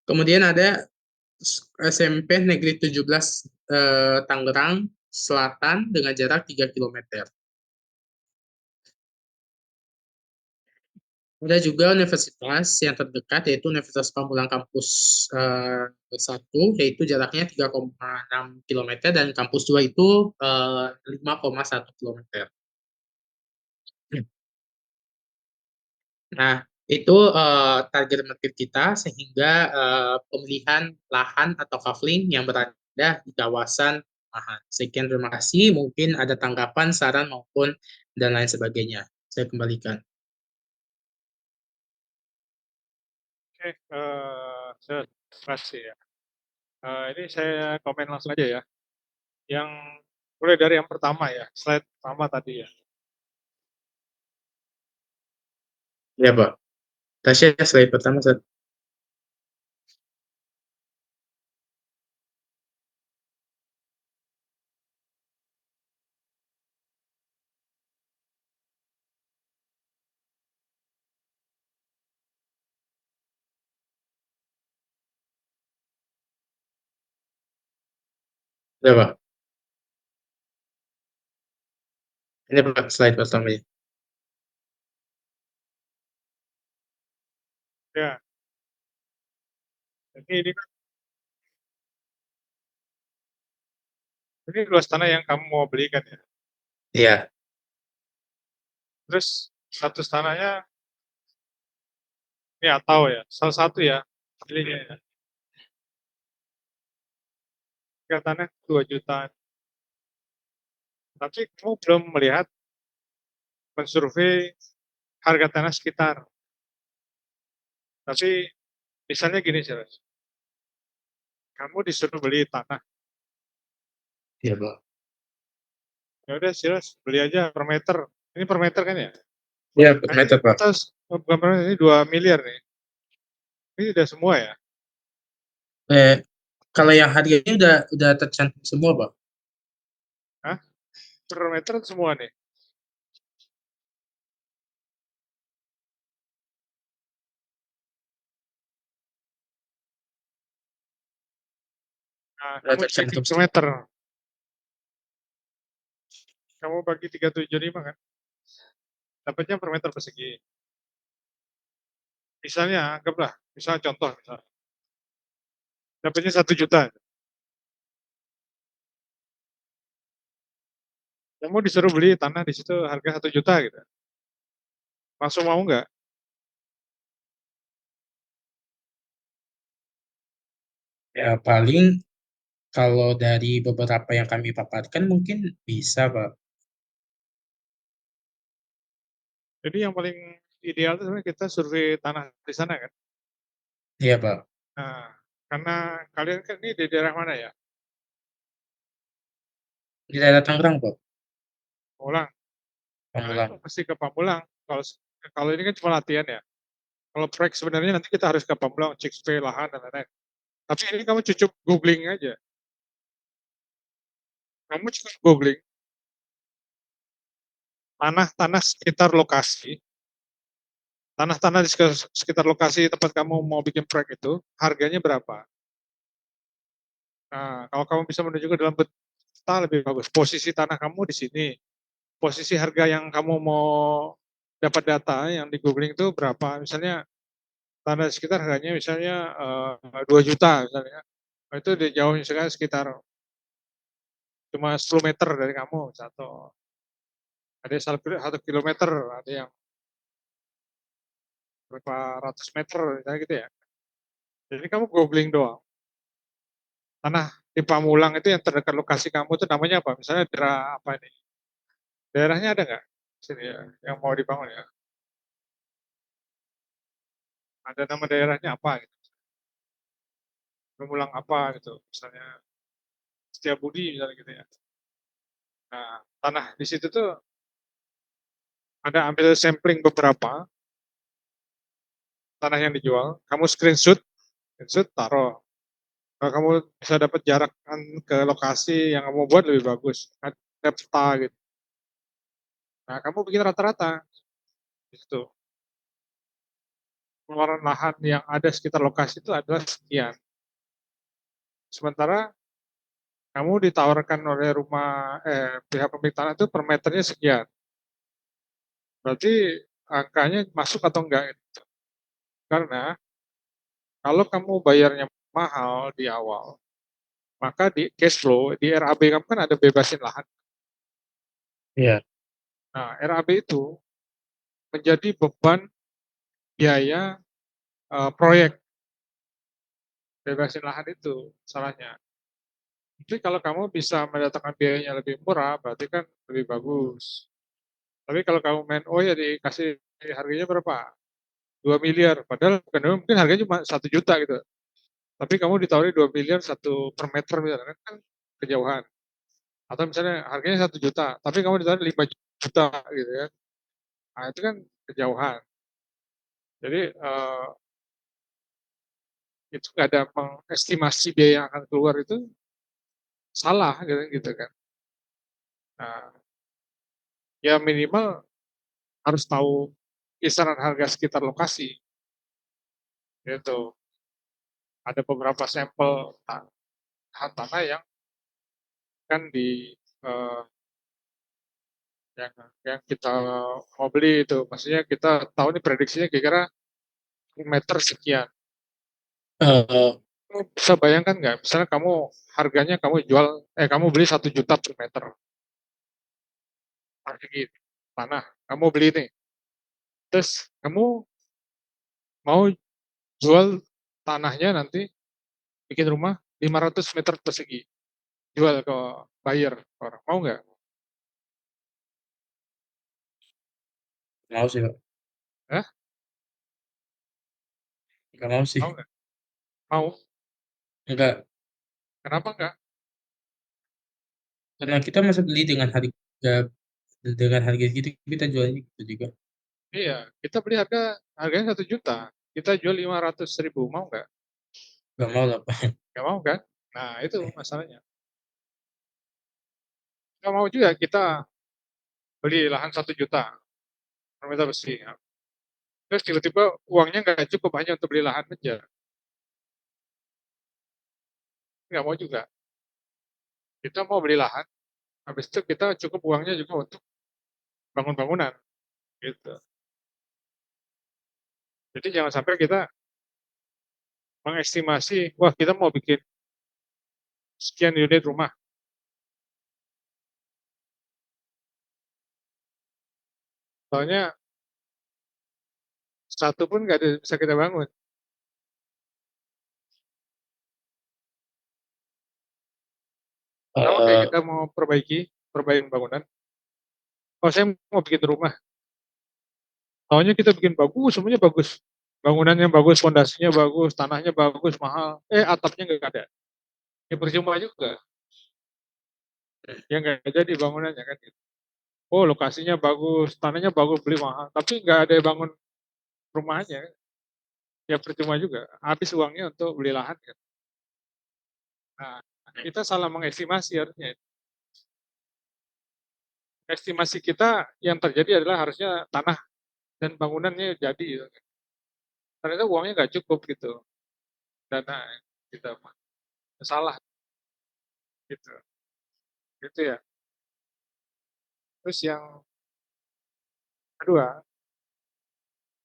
Kemudian ada SMP Negeri 17 Tangerang Selatan dengan jarak 3 km. Ada juga universitas yang terdekat yaitu Universitas Pamulang Kampus 1 yaitu jaraknya 3,6 km dan kampus 2 itu 5,1 km. Nah, itu target market kita sehingga pemilihan lahan atau kafling yang berada di kawasan perumahan. Sekian, terima kasih. Mungkin ada tanggapan, saran maupun dan lain sebagainya. Saya kembalikan.
Oke, terima kasih ya. Ini saya komen langsung aja ya. Yang mulai dari yang pertama ya, slide pertama tadi ya.
Ya, Pak. Tasya, slide pertama. Ya, Pak. Ini Pak, slide pertamanya.
Ya. Jadi ini luas tanah yang kamu mau belikan ya.
Iya.
Terus status tanahnya ini atau ya, salah satu ya pilihnya ya. Harga tanah 2 jutaan. Tapi kamu belum melihat mensurvei harga tanah sekitar. Tapi misalnya gini sih, kamu disuruh beli tanah.
Iya, Pak.
Ya udah Silas beli aja per meter. Ini per meter kan ya?
Iya, per
Nah,
meter, Pak.
atas bukan per meter, ini 2 miliar nih. Ini udah semua ya.
Kalau yang harganya udah tercantum semua, Pak.
Hah? Per meter semua nih. Nah,
Udah
kamu
tercantum
per meter. Kamu bagi 375 kan? Dapatnya per meter persegi. Misalnya, anggaplah, misalnya contoh, misalnya. Dapatnya 1 juta. Kamu disuruh beli tanah di situ harga 1 juta gitu. Langsung mau nggak?
Ya, paling kalau dari beberapa yang kami paparkan mungkin bisa, Pak.
Jadi yang paling ideal itu sebenarnya kita survei tanah di sana kan.
Iya, Pak.
Nah, karena kalian kan ini di daerah mana ya?
Di daerah Tangerang, Pak.
Pamulang. Nah, itu
Pamulang.
pasti ke Pamulang. Kalau ini kan cuma latihan ya. Kalau proyek sebenarnya nanti kita harus ke Pamulang, cek survei lahan dan lain-lain. Tapi ini kamu cukup googling aja. Kamu cukup googling tanah-tanah sekitar lokasi, tanah-tanah di sekitar lokasi tempat kamu mau bikin proyek itu, harganya berapa? Nah, kalau kamu bisa menunjukkan dalam peta lebih bagus. Posisi tanah kamu di sini, posisi harga yang kamu mau dapat data yang di googling itu berapa, misalnya tanah sekitar harganya misalnya 2 juta misalnya. Nah, itu di jauh misalkan sekitar cuma 10 meter dari kamu, satu. Ada yang 1 kilometer, ada yang berapa ratus meter, misalnya gitu ya. Jadi kamu googling doang. Tanah di Pamulang itu yang terdekat lokasi kamu itu namanya apa? Misalnya daerah apa ini? Daerahnya ada nggak? Sini ya, yang mau dibangun ya. Ada nama daerahnya apa gitu. Pamulang apa gitu, misalnya Setiabudi misalnya gitu ya. Nah, tanah di situ tuh ada ambil sampling beberapa tanah yang dijual, kamu screenshot, taruh. Kalau kamu bisa dapat jarak ke lokasi yang kamu buat lebih bagus, ada peta gitu. Nah, kamu bikin rata-rata di situ. Pengeluaran lahan yang ada sekitar lokasi itu adalah sekian. Sementara kamu ditawarkan oleh pihak pemilik tanah itu per meternya sekian. Berarti angkanya masuk atau enggak? Karena kalau kamu bayarnya mahal di awal, maka di cash flow, di RAB kamu kan ada bebasin lahan.
Iya.
Nah, RAB itu menjadi beban biaya proyek. Bebasin lahan itu salahnya. Jadi kalau kamu bisa mendatangkan biayanya lebih murah, berarti kan lebih bagus. Tapi kalau kamu main, oh ya dikasih harganya berapa? 2 miliar, padahal mungkin harganya cuma 1 juta gitu. Tapi kamu ditawari 2 miliar satu per meter misalnya, kan kejauhan. Atau misalnya harganya 1 juta, tapi kamu ditawari 5 juta gitu ya. Nah itu kan kejauhan. Jadi itu nggak ada mengestimasi biaya yang akan keluar itu salah gitu kan. Nah, ya minimal harus tahu kisaran harga sekitar lokasi. Gitu. Ada beberapa sampel tanah yang kan eh, yang kita mau beli itu, maksudnya kita tahu nih prediksinya kira-kira meter sekian.
Eh,
Kamu bisa bayangkan nggak? Misalnya harganya kamu beli 1 juta per meter. Persegi tanah, kamu beli nih. Terus kamu mau jual tanahnya nanti bikin rumah 500 meter persegi. Jual ke buyer orang. Mau nggak?
mau sih, Pak.
Hah?
Nggak mau sih.
Mau nggak? Mau.
Enggak.
Kenapa nggak?
Karena kita masa beli dengan harga gitu, kita jualnya gitu juga.
Iya, kita beli harganya 1 juta. Kita jual 500.000. Mau nggak?
Nggak mau lah, Pak.
Nggak mau kan? Nah itu masalahnya. Nggak mau juga kita beli lahan 1 juta per meter persegi. Terus tiba-tiba uangnya nggak cukup hanya untuk beli lahan aja. Nggak mau juga. Kita mau beli lahan, habis itu kita cukup uangnya juga untuk bangun bangunan. Gitu. Jadi jangan sampai kita mengestimasi, wah kita mau bikin sekian unit rumah. Soalnya satu pun nggak bisa kita bangun. Kalau kayak
Eh,
kita mau perbaikin bangunan, oh saya mau bikin rumah. Soalnya kita bikin bagus, semuanya bagus. Bangunannya bagus, fondasinya bagus, tanahnya bagus, mahal. Atapnya nggak ada. Ya percuma juga. Ya nggak jadi bangunannya kan. Oh lokasinya bagus, tanahnya bagus, beli mahal. Tapi nggak ada yang bangun rumahnya. Ya percuma juga. Habis uangnya untuk beli lahan kan. Nah, kita salah mengestimasi harusnya. Estimasi kita yang terjadi adalah harusnya tanah dan bangunannya jadi. Gitu. Ternyata uangnya nggak cukup gitu. Dana kita salah gitu. Gitu ya. Terus yang kedua,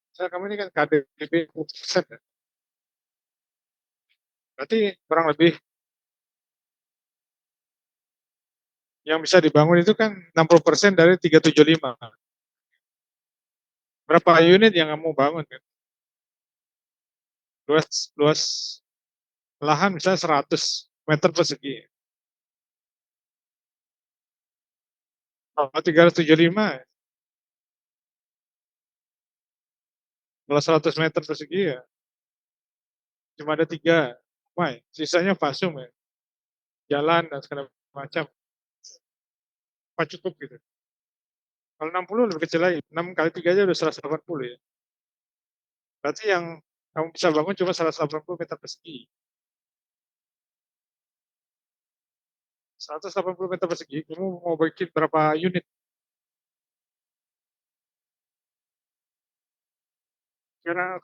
misalnya kamu ini kan KDB 10%, ya. Berarti kurang lebih yang bisa dibangun itu kan 60% dari 375. Berapa unit yang kamu bangun kan? Luas lahan misalnya 100 meter persegi. Kalau 375, kalau 100 meter persegi ya cuma ada 3 rumah, sisanya pasum ya, jalan dan segala macam. Apa cukup gitu? Kalau 60 lebih kecil lagi, 6 kali 3 aja udah 180 ya. Berarti yang kamu bisa bangun cuma 180 meter persegi. 180 meter persegi, kamu mau bikin berapa unit?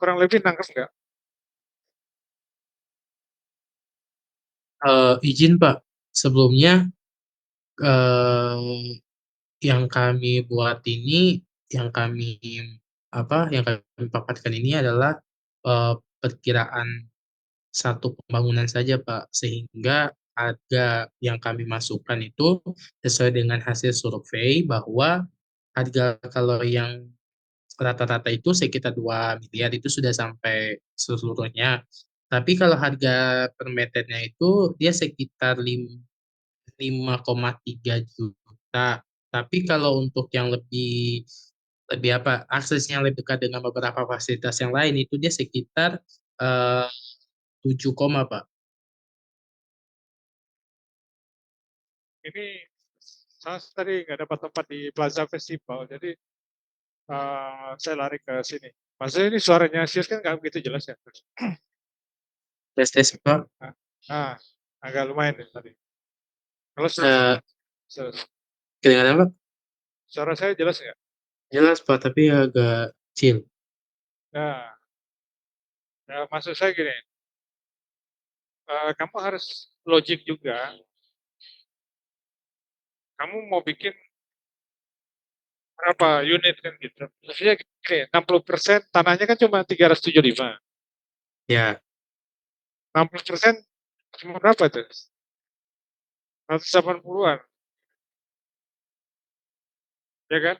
Kurang lebih nangkep nggak?
Izin Pak, sebelumnya yang kami buat ini, yang kami paparkan ini adalah perkiraan satu pembangunan saja Pak, sehingga harga yang kami masukkan itu sesuai dengan hasil survei bahwa harga kalau yang rata-rata itu sekitar 2 miliar itu sudah sampai seluruhnya. Tapi kalau harga per meternya itu dia sekitar 5,3 juta. Tapi kalau untuk yang lebih lebih aksesnya lebih dekat dengan beberapa fasilitas yang lain itu dia sekitar eh, 7, Pak.
Ini saya tadi nggak dapat tempat di Plaza Festival, jadi saya lari ke sini. Maksudnya ini suaranya Sius kan nggak begitu jelas ya?
Tes Pak.
Nah, agak lumayan nih tadi. Kalau
Kedengaran Pak?
suara saya jelas nggak?
Jelas Pak, tapi agak kecil.
Nah, maksud saya gini, kamu harus logik juga. Kamu mau bikin berapa unit kan gitu. Maksudnya gini, 60% tanahnya kan cuma 375.
Ya,
60% cuma berapa tuh? 180-an, ya kan?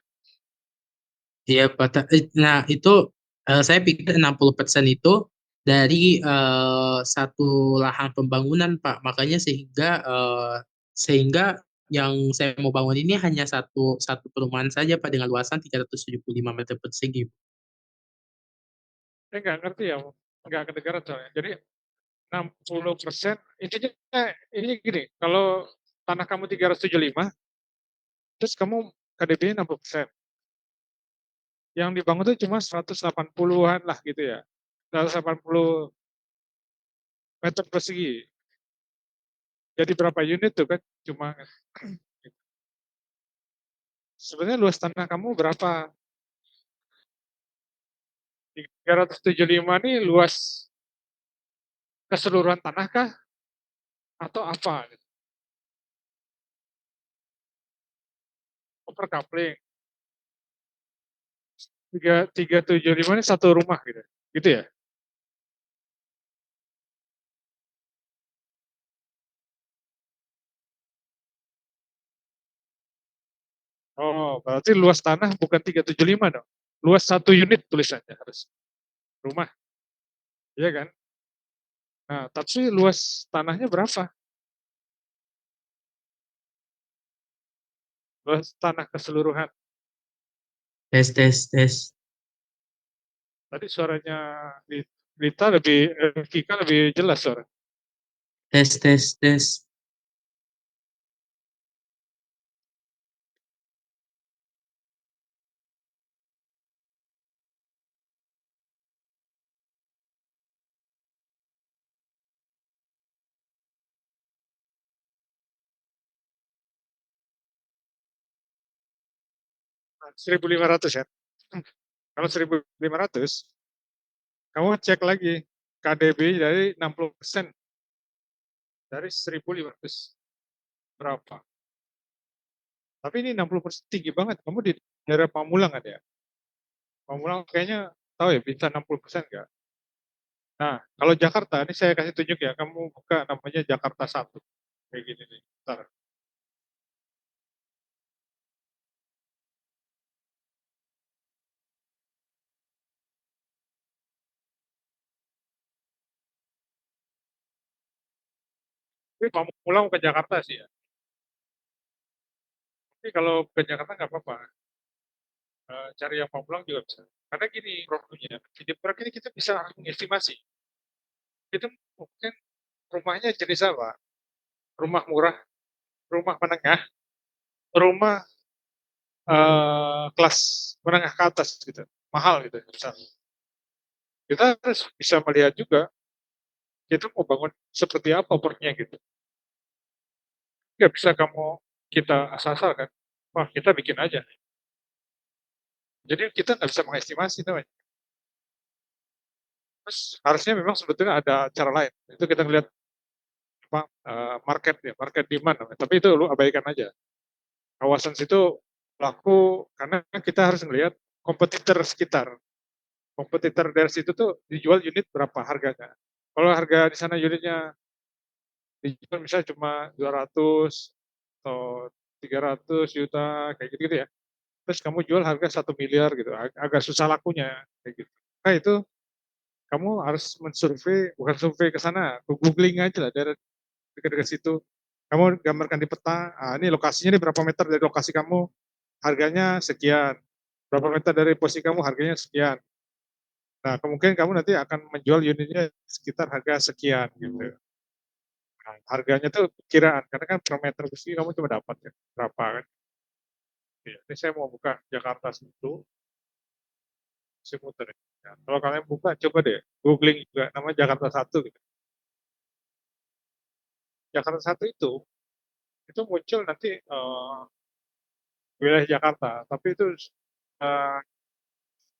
iya Pak. Nah, itu saya pikir 60% itu dari satu lahan pembangunan Pak. Makanya sehingga yang saya mau bangun ini hanya satu satu perumahan saja Pak dengan luasan 375 meter persegi.
Saya nggak ngerti ya, nggak kedengaran soalnya. Jadi 60%, intinya ini gini, kalau tanah kamu 375, terus kamu KDB-nya 60%. Yang dibangun itu cuma 180-an lah gitu ya. 180 meter persegi. Jadi berapa unit tuh kan? Cuma sebenarnya luas tanah kamu berapa? 375 ini luas keseluruhan tanah kah? Atau apa? Overcoupling. 375 ini satu rumah gitu. Gitu ya? Oh, berarti luas tanah bukan 375 dong. Luas satu unit tulisannya harus. Rumah, iya kan? Nah, tapi luas tanahnya berapa? Luas tanah keseluruhan.
Tes.
Tadi suaranya Rita lebih, Kika lebih jelas suara.
Tes.
Nah, 1.500 ya. Kalau 1.500, kamu cek lagi KDB dari 60% dari 1.500 berapa? Tapi ini 60% tinggi banget. Kamu di daerah Pamulang kan ya? Pamulang kayaknya tahu ya bisa 60% nggak? Nah, kalau Jakarta, ini saya kasih tunjuk ya, kamu buka namanya Jakarta 1. Kayak gini nih, bentar. Tapi Pamulang ke Jakarta sih ya. Tapi kalau ke Jakarta nggak apa-apa. Cari yang Pamulang juga bisa. Karena gini problemnya, di proyek ini kita bisa mengestimasi. Itu mungkin rumahnya jenis apa? Rumah murah, rumah menengah, rumah kelas menengah ke atas gitu, mahal gitu misalnya. Kita harus bisa melihat juga itu mau bangun seperti apa portnya gitu. Nggak bisa kita asal-asal kan, wah kita bikin aja. Jadi kita nggak bisa mengestimasi namanya. Terus harusnya memang sebetulnya ada cara lain. Itu kita lihat apa market ya, market demand namanya. Tapi itu lu abaikan aja. Kawasan situ laku karena kita harus melihat kompetitor sekitar. Kompetitor dari situ tuh dijual unit berapa harganya. Kalau harga di sana unitnya dijual misalnya cuma 200 atau 300 juta kayak gitu, ya. Terus kamu jual harga 1 miliar gitu, agak susah lakunya kayak gitu. Nah itu kamu harus mensurvei, bukan survei ke sana, googling aja lah dari dekat-dekat situ. Kamu gambarkan di peta, ini lokasinya ini berapa meter dari lokasi kamu, harganya sekian. Berapa meter dari posisi kamu, harganya sekian. Nah, kemungkinan kamu nanti akan menjual unitnya sekitar harga sekian gitu. Nah, harganya tuh kiraan, karena kan per meter besi kamu cuma dapat ya, berapa kan. Iya, ini saya mau buka Jakarta situ, saya muter ya. Nah, kalau kalian buka, coba deh, googling juga, nama Jakarta 1 gitu. Jakarta 1 itu muncul nanti wilayah Jakarta, tapi itu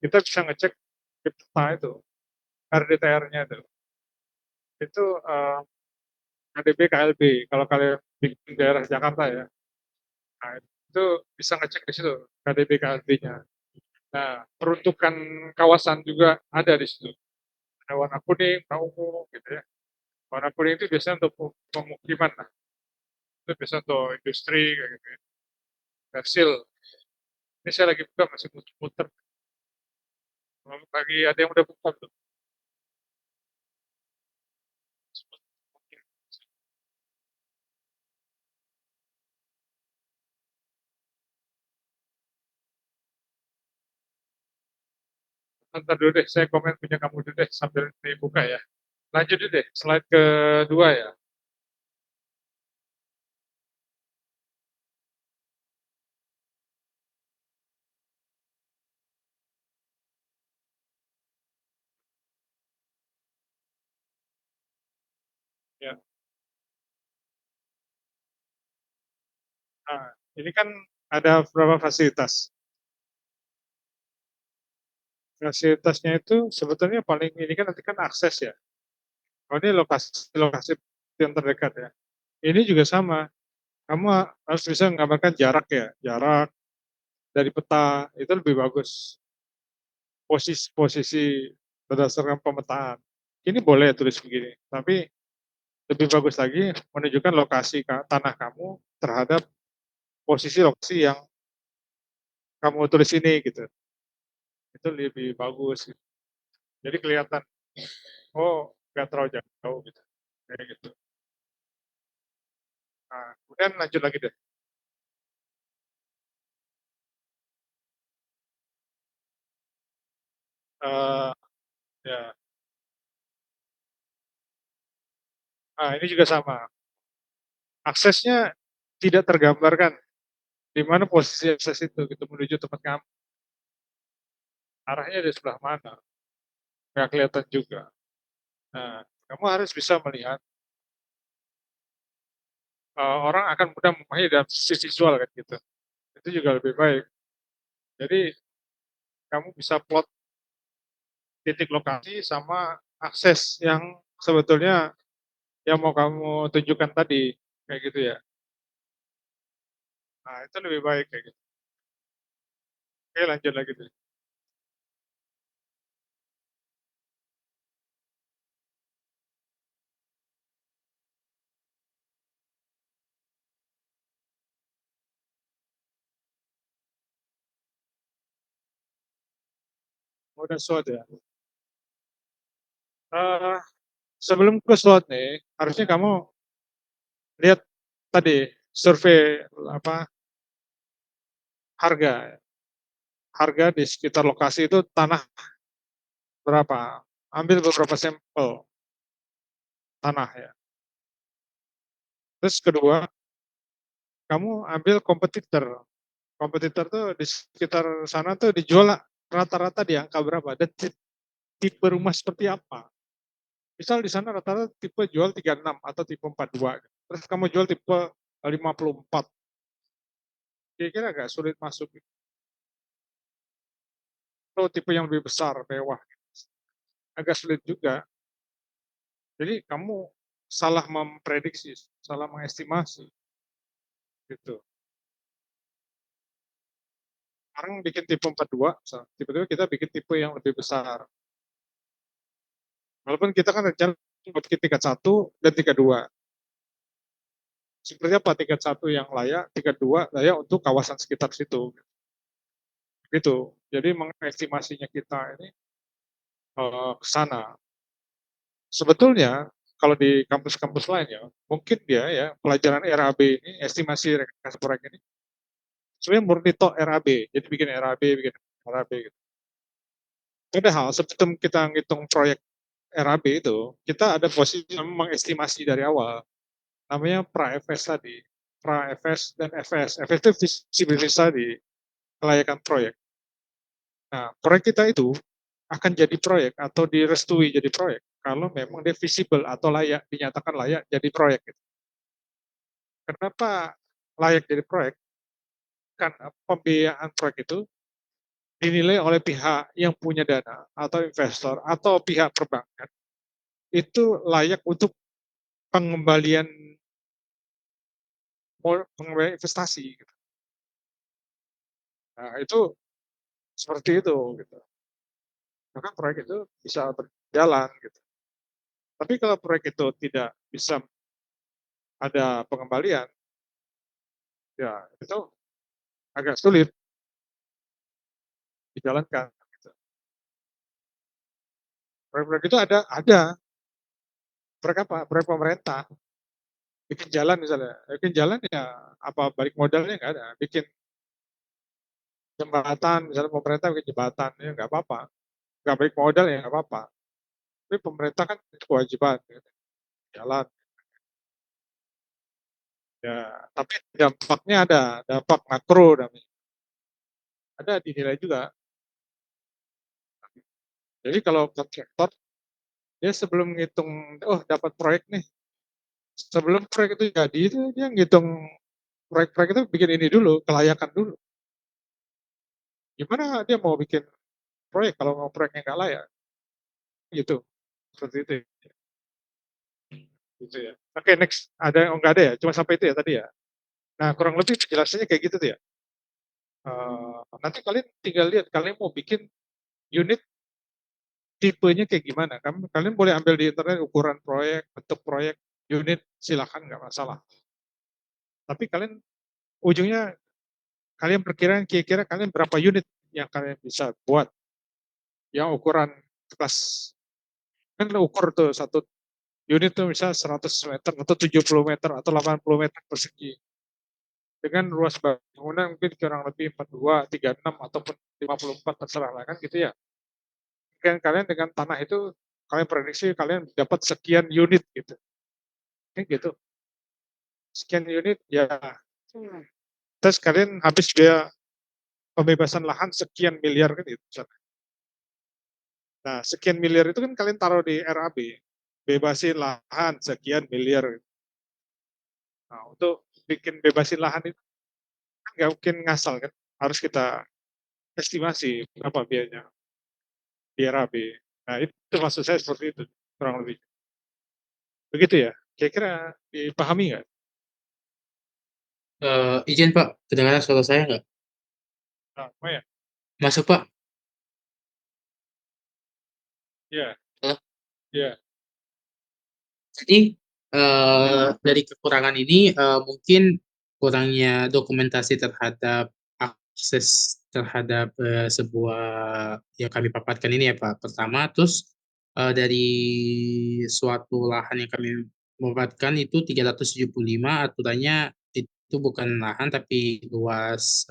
kita bisa ngecek di peta itu, RDTR-nya itu KDB KLB, kalau kalian bikin daerah Jakarta ya, nah, itu bisa ngecek di situ KDB KLB-nya. Nah, peruntukan kawasan juga ada di situ. Ada warna kuning, warna ungu, gitu ya. Warna kuning itu biasanya untuk pemukiman, nah. Itu biasanya untuk industri, kayak gitu ya. Tekstil. Ini saya lagi buka, masih muter-muter. Lagi ada yang udah buka tuh. Ntar dulu deh, saya komen punya kamu dulu deh, sambil dibuka ya. Lanjut dulu deh, slide kedua ya. Ya. Nah, ini kan ada beberapa fasilitas. Fasilitasnya itu sebetulnya paling ini kan nanti kan akses ya. Oh ini lokasi yang terdekat ya. Ini juga sama. Kamu harus bisa menggambarkan jarak ya, jarak dari peta itu lebih bagus. Posisi berdasarkan pemetaan. Ini boleh tulis begini, tapi lebih bagus lagi menunjukkan lokasi tanah kamu terhadap posisi lokasi yang kamu tulis ini gitu. Itu lebih bagus. Jadi kelihatan, oh nggak terlalu jauh gitu. Kayak gitu. Nah, kemudian lanjut lagi deh. Uh, ya. Nah, ini juga sama. Aksesnya tidak tergambarkan di mana posisi akses itu gitu menuju tempat kamu. Arahnya di sebelah mana? Nggak kelihatan juga. Nah, kamu harus bisa melihat orang akan mudah memahami dalam sisi visual kan gitu. Itu juga lebih baik. Jadi kamu bisa plot titik lokasi sama akses yang sebetulnya yang mau kamu tunjukkan tadi kayak gitu ya. Nah, itu lebih baik kayak gitu. Oke, lanjut lagi tuh. Udah SWOT ya. Eh, sebelum ke SWOT nih, harusnya kamu lihat tadi survei apa harga harga di sekitar lokasi itu tanah berapa. Ambil beberapa sampel tanah ya. Terus kedua, kamu ambil kompetitor. Kompetitor tuh di sekitar sana tuh dijual rata-rata di angka berapa dan tipe rumah seperti apa. Misal di sana rata-rata tipe jual 36 atau tipe 42. Terus kamu jual tipe 54. Kira-kira agak sulit masuk. Atau tipe yang lebih besar, mewah. Agak sulit juga. Jadi kamu salah memprediksi, salah mengestimasi. Gitu. Sekarang bikin tipe 42, tiba-tiba kita bikin tipe yang lebih besar. Walaupun kita kan rencana bikin tingkat 1 dan tingkat 2. Seperti apa tingkat 1 yang layak, tingkat 2 layak untuk kawasan sekitar situ. Gitu. Jadi mengestimasinya kita ini ke sana. Sebetulnya kalau di kampus-kampus lain ya, mungkin dia ya pelajaran RAB ini, estimasi rekayasa proyek ini, sebenarnya murni tok RAB. Jadi bikin RAB, bikin RAB gitu. Padahal sebelum kita ngitung proyek RAB itu, kita ada posisi yang mengestimasi dari awal. Namanya pra-FS tadi. Pra-FS dan FS. FS itu visibility study, kelayakan proyek. Nah, proyek kita itu akan jadi proyek atau direstui jadi proyek kalau memang dia visible atau layak, dinyatakan layak jadi proyek. Kenapa layak jadi proyek? Kan pembiayaan proyek itu dinilai oleh pihak yang punya dana atau investor atau pihak perbankan itu layak untuk pengembalian investasi. Gitu. Nah itu seperti itu. Gitu. Maka proyek itu bisa berjalan. Gitu. Tapi kalau proyek itu tidak bisa ada pengembalian, ya itu agak sulit dijalankan. Gitu. Proyek-proyek itu ada proyek apa? Proyek pemerintah. Bikin jalan misalnya, bikin jalan ya apa balik modalnya nggak ada. Bikin jembatan, misalnya pemerintah bikin jembatan, ya nggak apa-apa. Nggak balik modal ya nggak apa-apa. Tapi pemerintah kan kewajiban, gitu. Jalan. Ya, tapi dampaknya ada, dampak makro namanya. Ada dinilai juga. Jadi kalau kontraktor, dia sebelum ngitung, oh dapat proyek nih, sebelum proyek itu jadi, itu dia ngitung proyek-proyek itu bikin ini dulu, kelayakan dulu. Gimana dia mau bikin proyek kalau mau proyeknya nggak layak? Gitu, seperti itu. Gitu ya. Oke, next. Ada, oh nggak ada ya? Cuma sampai itu ya tadi ya? Nah, kurang lebih penjelasannya kayak gitu tuh ya. Nanti kalian tinggal lihat, kalian mau bikin unit tipenya kayak gimana. Kalian boleh ambil di internet ukuran proyek, bentuk proyek, unit, silakan nggak masalah. Tapi kalian ujungnya kalian perkiraan kira-kira kalian berapa unit yang kalian bisa buat yang ukuran kelas kan ukur tuh satu unit tuh misal 100 meter atau 70 meter atau 80 meter persegi dengan luas bangunan mungkin kurang lebih 42, 36 ataupun 54 terserah lah kan gitu ya. Kan kalian dengan tanah itu kalian prediksi kalian dapat sekian unit gitu. Kan gitu. Sekian unit ya. Terus kalian habis biaya pembebasan lahan sekian miliar kan gitu. Nah, sekian miliar itu kan kalian taruh di RAB. Bebasin lahan sekian miliar. Nah, untuk bikin bebasin lahan itu kan nggak mungkin ngasal kan. Harus kita estimasi berapa biayanya di RAB. Nah, itu maksud saya seperti itu, kurang lebih. Begitu ya? Kira-kira dipahami nggak?
Izin Pak, kedengaran suara saya nggak?
Nah, apa ya?
Masuk Pak?
Iya,
Halo?
iya.
Jadi dari kekurangan ini mungkin kurangnya dokumentasi terhadap akses terhadap sebuah yang kami paparkan ini ya Pak. Pertama, terus dari suatu lahan yang kami paparkan itu 375 aturannya itu bukan lahan tapi luas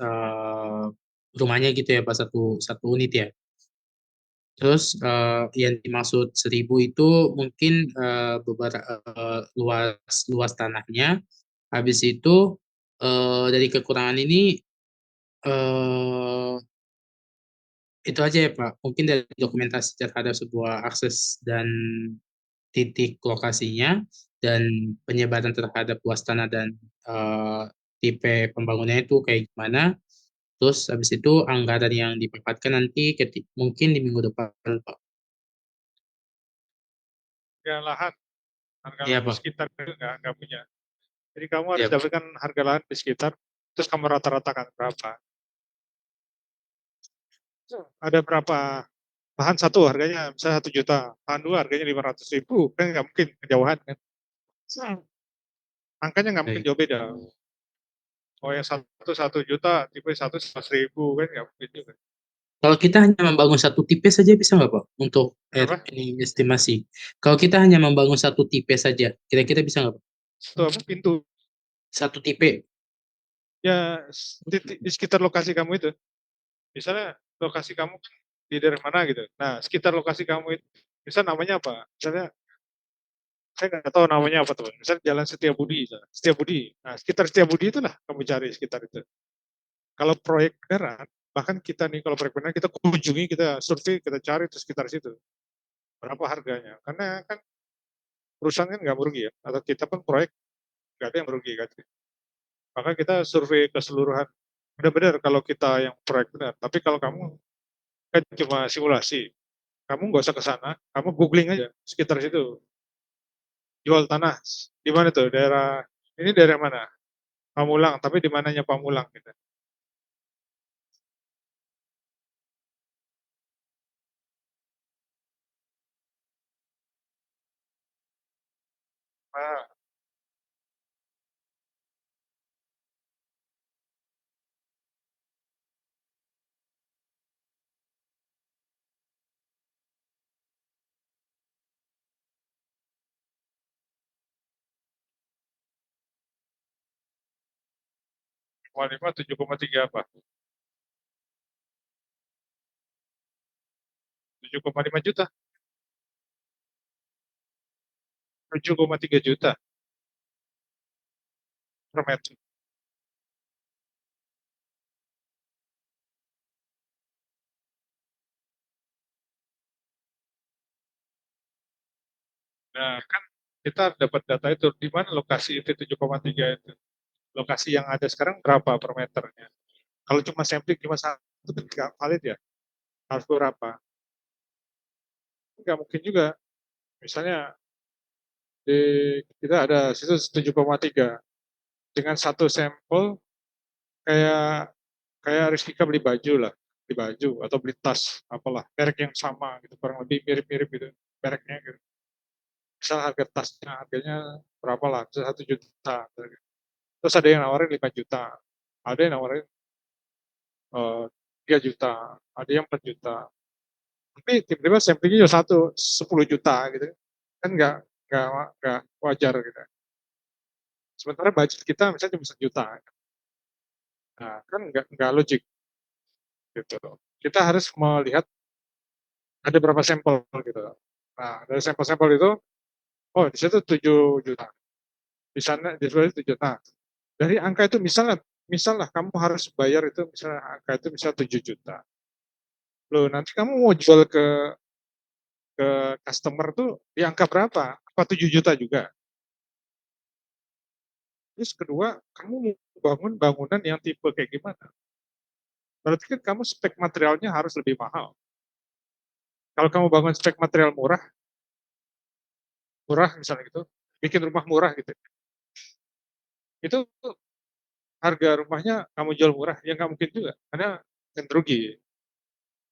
rumahnya gitu ya Pak, satu satu unit ya. Terus yang dimaksud 1.000 itu mungkin beberapa luas luas tanahnya. Habis itu dari kekurangan ini eh, itu aja ya Pak. Mungkin dari dokumentasi terhadap sebuah akses dan titik lokasinya dan penyebaran terhadap luas tanah dan eh, tipe pembangunannya itu kayak gimana. Terus habis itu anggaran yang dipakatkan nanti mungkin di minggu depan Pak.
Ya, lahan, harga
Iya
lahan di
Pak.
sekitar itu nggak punya. Jadi kamu harus
Iya Pak.
dapatkan harga lahan di sekitar, terus kamu rata-ratakan berapa. Ada berapa lahan satu harganya misalnya 1 juta, lahan dua harganya 500.000, kan nggak mungkin kejauhan kan. Angkanya nggak mungkin
Baik.
jauh beda. Oh yang satu 1 juta, tipe satu 100.000 kan nggak mungkin juga.
Kalau kita hanya membangun satu tipe saja bisa nggak Pak untuk
Berapa?
ini estimasi? Kalau kita hanya membangun satu tipe saja, kira-kira bisa nggak Pak?
Satu apa? Pintu.
Satu tipe.
Ya di sekitar lokasi kamu itu. Misalnya lokasi kamu kan di daerah mana gitu. Nah sekitar lokasi kamu itu, misalnya namanya apa? Misalnya saya nggak tahu namanya apa teman. Misalnya Jalan Setiabudi, misalnya. Setiabudi. Nah sekitar Setiabudi itulah kamu cari sekitar itu. Kalau proyek beneran, bahkan kita nih kalau proyek beneran kita kunjungi, kita survei, kita cari itu sekitar situ. Berapa harganya? Karena kan perusahaan kan nggak merugi ya. Atau kita pun proyek nggak ada yang merugi kan. Maka kita survei keseluruhan. Benar-benar kalau kita yang proyek benar. Tapi kalau kamu kan cuma simulasi, kamu nggak usah ke sana, kamu googling aja sekitar situ. Jual tanah di mana tuh? Daerah ini daerah mana? Pamulang, tapi di mananya Pamulang gitu. Nah, 5, 7,3 apa? 7,5 juta. 7,3 juta per meter. Nah, kan kita dapat data itu di mana lokasi itu 7,3 itu. Lokasi yang ada sekarang berapa per meternya? Kalau cuma sampling cuma satu kan nggak valid ya. Harus berapa? Nggak mungkin juga. Misalnya di kita ada situ 7,3 dengan satu sampel kayak kayak Rizkika beli baju lah, beli baju atau beli tas apalah merek yang sama gitu kurang lebih mirip-mirip gitu mereknya gitu. Misal harga tasnya harganya berapa lah, 1 juta. Terus ada yang nawarin 5 juta, ada yang nawarin 3 juta, ada yang 4 juta. Tapi tiba-tiba samplingnya cuma 10 juta gitu. Kan nggak nggak wajar gitu. Sementara budget kita misalnya cuma 1 juta. Nah, kan nggak logik gitu. Kita harus melihat ada berapa sampel gitu. Nah, dari sampel-sampel itu, oh di situ 7 juta, di sana di situ 7 juta. Dari angka itu misalnya kamu harus bayar itu misalnya angka itu misal 7 juta. Loh, nanti kamu mau jual ke customer tuh di angka berapa? Apa 7 juta juga? Terus kedua, kamu mau bangun bangunan yang tipe kayak gimana? Berarti kan kamu spek materialnya harus lebih mahal. Kalau kamu bangun spek material murah, murah misalnya gitu, bikin rumah murah gitu. Itu harga rumahnya kamu jual murah, ya nggak mungkin juga, karena kan rugi,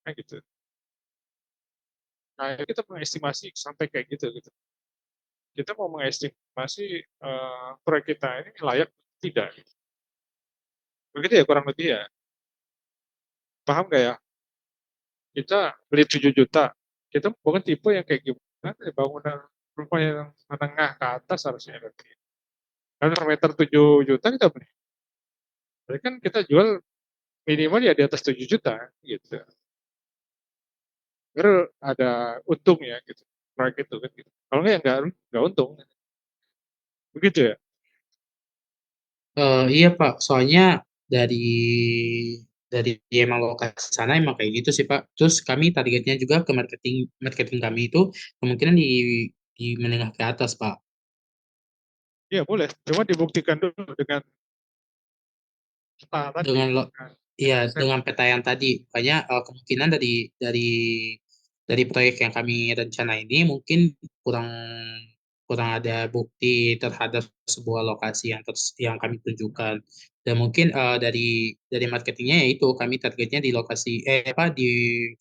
kayak gitu. Nah, kita mengestimasi sampai kayak gitu. Kita mau mengestimasi proyek kita ini layak atau tidak. Begitu ya kurang lebih ya. Paham nggak ya? Kita beli 7 juta, kita bukan tipe yang kayak gimana, bangunan rumah yang menengah ke atas harusnya berarti. Kan per meter 7 juta kita beli. Berarti kan kita jual minimal ya di atas 7 juta gitu. Baru ada untungnya gitu. Proyek itu kan gitu. Kalau nggak untung. Begitu ya.
Iya Pak, soalnya dari dari emang lokasi sana emang kayak gitu sih Pak. Terus kami targetnya juga ke marketing marketing kami itu kemungkinan di menengah ke atas Pak.
Iya boleh. Cuma dibuktikan dulu dengan peta tadi.
Dengan lo,
Nah,
iya
saya,
dengan peta yang tadi, makanya kemungkinan dari proyek yang kami rencana ini mungkin kurang kurang ada bukti terhadap sebuah lokasi yang kami tunjukkan. Dan mungkin dari marketingnya yaitu kami targetnya di lokasi apa di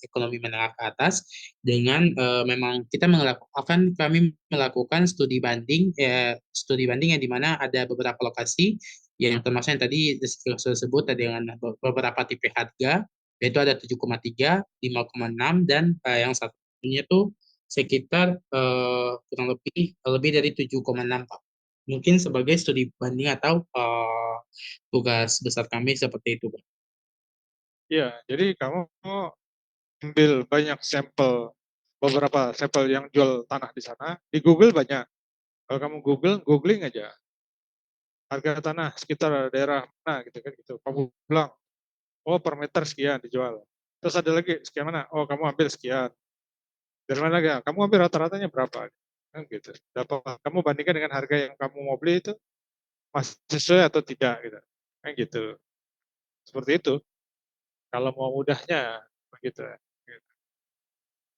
ekonomi menengah ke atas dengan memang kita melakukan kami melakukan studi banding yang dimana ada beberapa lokasi yang termasuk yang tadi saya sebut ada dengan beberapa tipe harga yaitu ada 7,3, 5,6 dan yang satunya tuh sekitar kurang lebih dari 7,6 Pak. Mungkin sebagai studi banding atau tugas besar kami seperti itu Pak.
iya, jadi kamu ambil banyak sampel, beberapa sampel yang jual tanah di sana, di Google banyak. Kalau kamu googling aja harga tanah sekitar daerah mana gitu kan gitu. Kamu bilang, oh per meter sekian dijual. Terus ada lagi sekian mana? Oh kamu ambil sekian. Dari mana lagi? Kamu ambil rata-ratanya berapa? Kan gitu. Dapat kamu bandingkan dengan harga yang kamu mau beli itu masih sesuai atau tidak gitu. Kan gitu. Seperti itu. Kalau mau mudahnya begitu.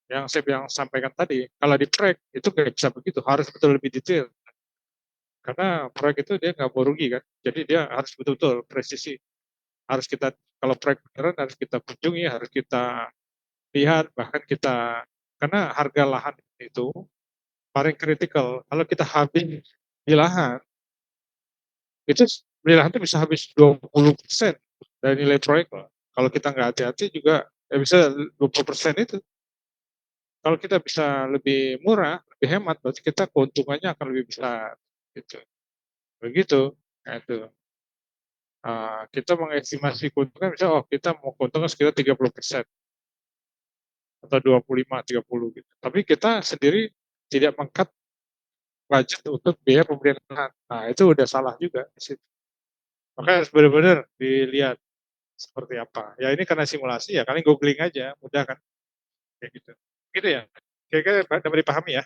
Yang saya bilang sampaikan tadi, kalau di proyek itu nggak bisa begitu, harus betul lebih detail. Karena proyek itu dia nggak mau rugi kan, jadi dia harus betul-betul presisi. Harus kita, kalau proyek beneran harus kita kunjungi, harus kita lihat, bahkan kita, karena harga lahan itu paling kritikal. Kalau kita habis di lahan, itu beli lahan itu bisa habis 20% dari nilai proyek loh. Kalau kita nggak hati-hati juga ya bisa 20% itu. Kalau kita bisa lebih murah, lebih hemat, berarti kita keuntungannya akan lebih besar. Gitu. Begitu. Nah, itu. Kita mengestimasi keuntungan, misalnya, oh kita mau keuntungan sekitar 30% atau 25, 30 gitu. Tapi kita sendiri tidak mengkat budget untuk biaya pembelian lahan. Nah, itu udah salah juga di situ. Makanya harus benar-benar dilihat seperti apa. Ya ini karena simulasi ya, kalian googling aja, mudah kan? Kayak gitu. Gitu ya. Kira-kira dapat dipahami ya?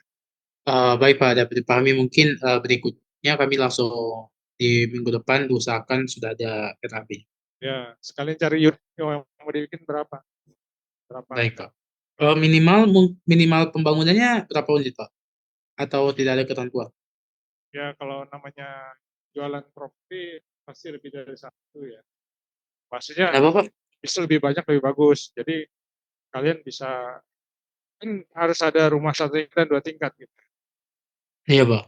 Baik Pak, dapat dipahami mungkin berikutnya kami langsung di minggu depan diusahakan sudah ada RAB.
Ya, sekalian cari unit yang mau dibikin berapa? Berapa?
Baik Pak. Minimal pembangunannya berapa unit Pak? Atau tidak ada ketentuan?
Ya kalau namanya jualan properti pasti lebih dari satu ya. Maksudnya
Kenapa Pak?
bisa lebih banyak lebih bagus. Jadi kalian bisa kan harus ada rumah satu tingkat dan dua tingkat gitu.
Iya Pak.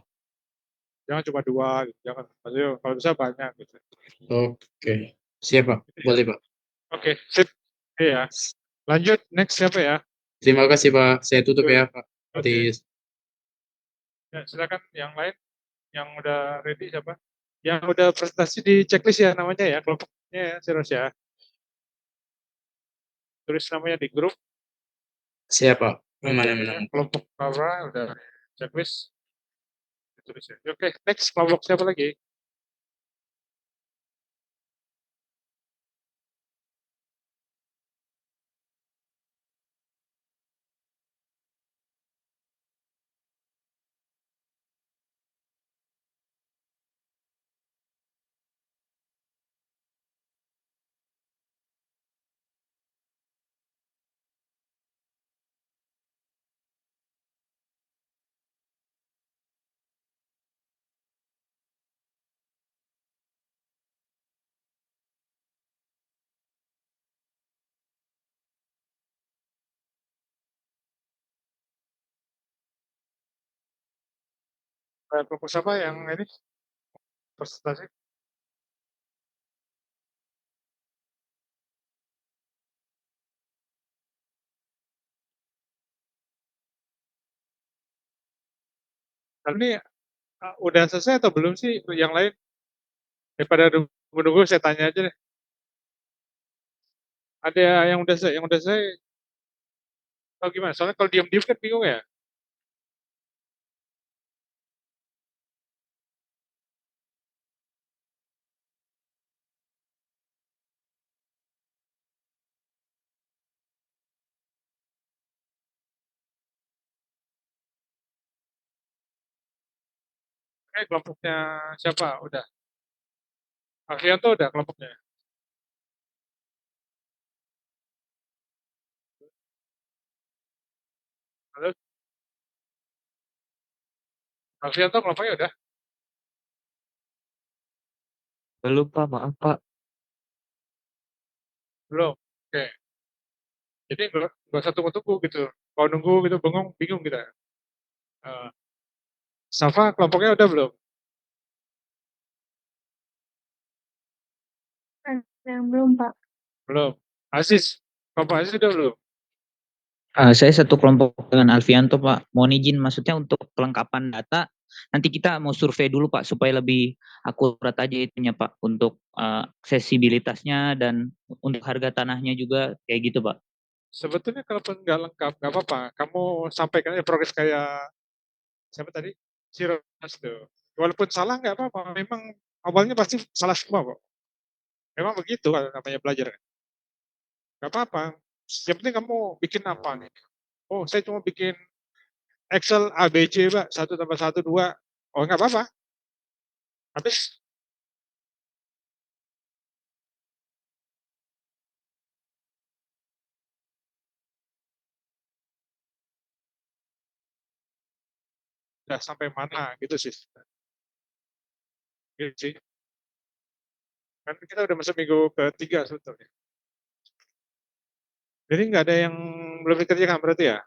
Jangan cuma dua gitu. Jangan. Maksudnya kalau bisa banyak gitu.
Oke. Siap Pak.
Gitu ya.
Boleh Pak.
Oke, sip. Oke ya. Lanjut next siapa ya?
Terima kasih Pak. Saya tutup ya Pak.
Oke.
Please.
Ya, silakan yang lain yang udah ready siapa? Yang udah presentasi di checklist ya namanya ya, kelompoknya ya, serius ya. Tulis namanya di grup.
Siap Pak.
Oke,
Mana-mana.
kelompok apa udah checklist ditulis ya. Oke, next kelompok siapa lagi? Kelompok siapa yang ini presentasi? Ini udah selesai atau belum sih yang lain? Daripada nunggu-nunggu saya tanya aja deh. Ada yang udah selesai atau gimana? Soalnya kalau diam-diam kan bingung ya. Kelompoknya siapa? Udah. Alfianto udah kelompoknya. Halo, Alfianto kelompoknya udah.
Belum Pak, maaf Pak.
Belum. Oke. Jadi nggak usah tunggu-tunggu gitu. Kalau nunggu gitu bingung kita. Uh, Safa kelompoknya udah belum?
Yang belum, Pak.
Belum. Aziz, kelompok Aziz udah belum?
Saya satu kelompok dengan Alfianto, Pak. Mohon izin, maksudnya untuk kelengkapan data, nanti kita mau survei dulu, Pak, supaya lebih akurat aja itunya, Pak, untuk aksesibilitasnya dan untuk harga tanahnya juga kayak gitu, Pak.
Sebetulnya kalaupun nggak lengkap, nggak apa-apa. Kamu sampaikan aja progres kayak siapa tadi? Siros tuh. Walaupun salah nggak apa-apa. Memang awalnya pasti salah semua kok. Memang begitu kalau namanya belajar. Nggak apa-apa. Yang penting kamu bikin apa nih? Oh, saya cuma bikin Excel ABC, Pak. 1+1 2. Oh, nggak apa-apa. Habis udah sampai mana gitu sih. Gitu sih. Kan kita udah masuk minggu ketiga sebetulnya. Jadi nggak ada yang belum dikerjakan berarti ya?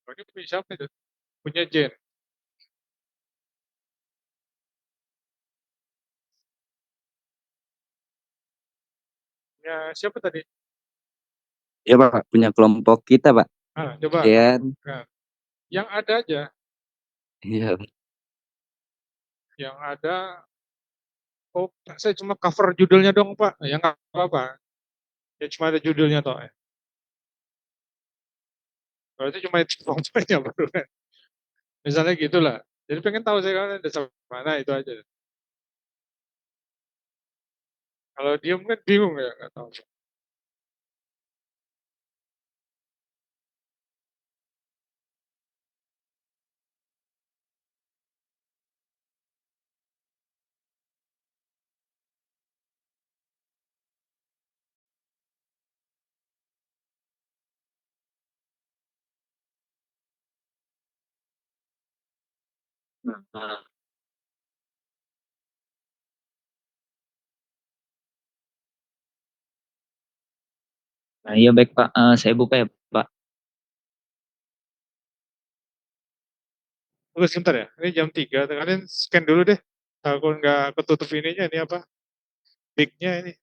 Oh, ini punya siapa itu? Punya Jen. Punya siapa tadi?
Ya Pak, punya kelompok kita Pak.
Coba.
Dean.
Nah, yang ada aja.
Iya.
Yang ada, oh saya cuma cover judulnya dong Pak. Ya nggak apa-apa. Ya cuma ada judulnya toh. Berarti cuma itu kelompoknya baru kan. Misalnya gitulah. Jadi pengen tahu saya kan ada sampai mana itu aja. Kalau diem kan bingung ya, nggak tahu.
Nah, iya baik, Pak. Saya buka ya, Pak.
Tunggu sebentar ya. Ini jam 3. Kalian scan dulu deh. Kalau nggak ketutup ininya, ini apa? Bignya ini.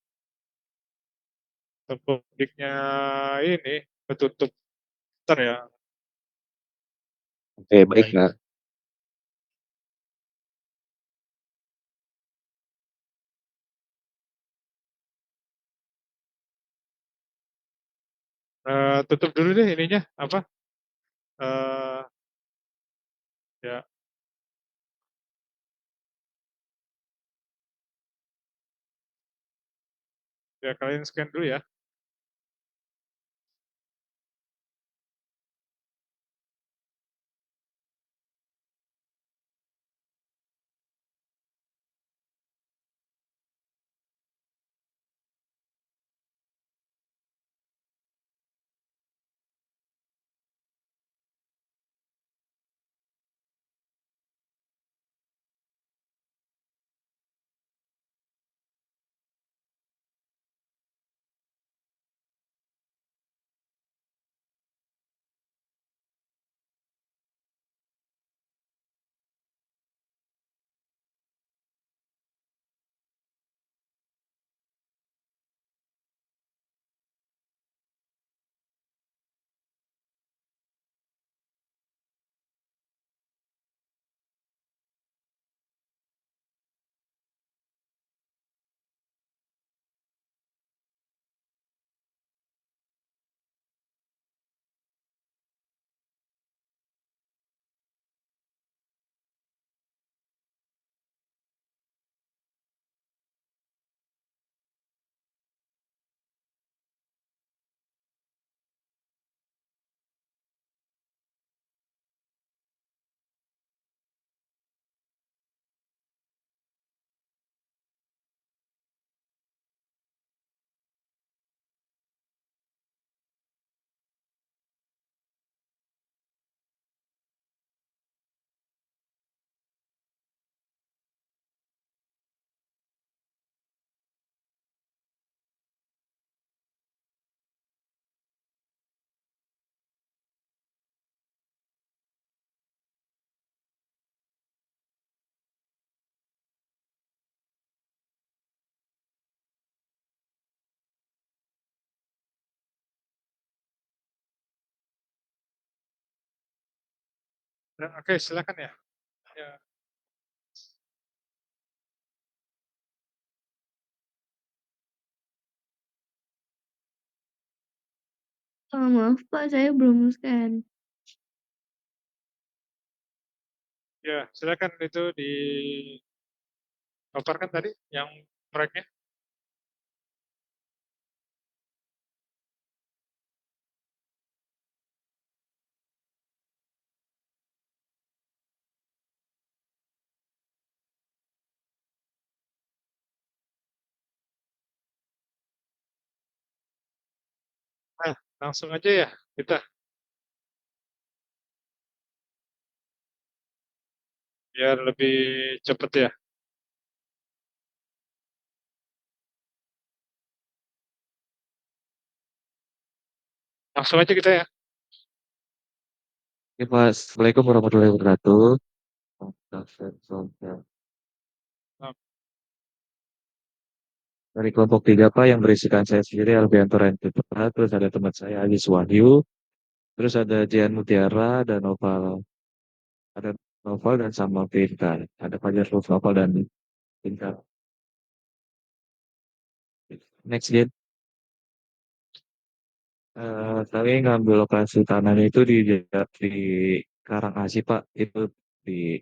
Bignya ini ketutup. Bentar ya.
Oke, baik Pak.
Tutup dulu deh ininya. Apa? Ya. Ya kalian scan dulu ya. Oke, silakan ya. Ya.
Maaf Pak, saya belum scan.
Ya, silakan itu dipaparkan tadi yang proyeknya. Nah, langsung aja ya kita, biar lebih cepet ya. Langsung aja kita ya.
Oke, Pak. Assalamualaikum warahmatullahi wabarakatuh.
Nah,
Dari kelompok 3 Pak yang berisikan saya sendiri Albianto Rentutra, terus ada teman saya Agis Wahyu, terus ada Jian Mutiara, ada Noval dan sama Pintar. Ada Fajar Ruf Noval dan Pintar. Next Jian. Kami ngambil lokasi tanahnya itu di Karangasi Pak, itu di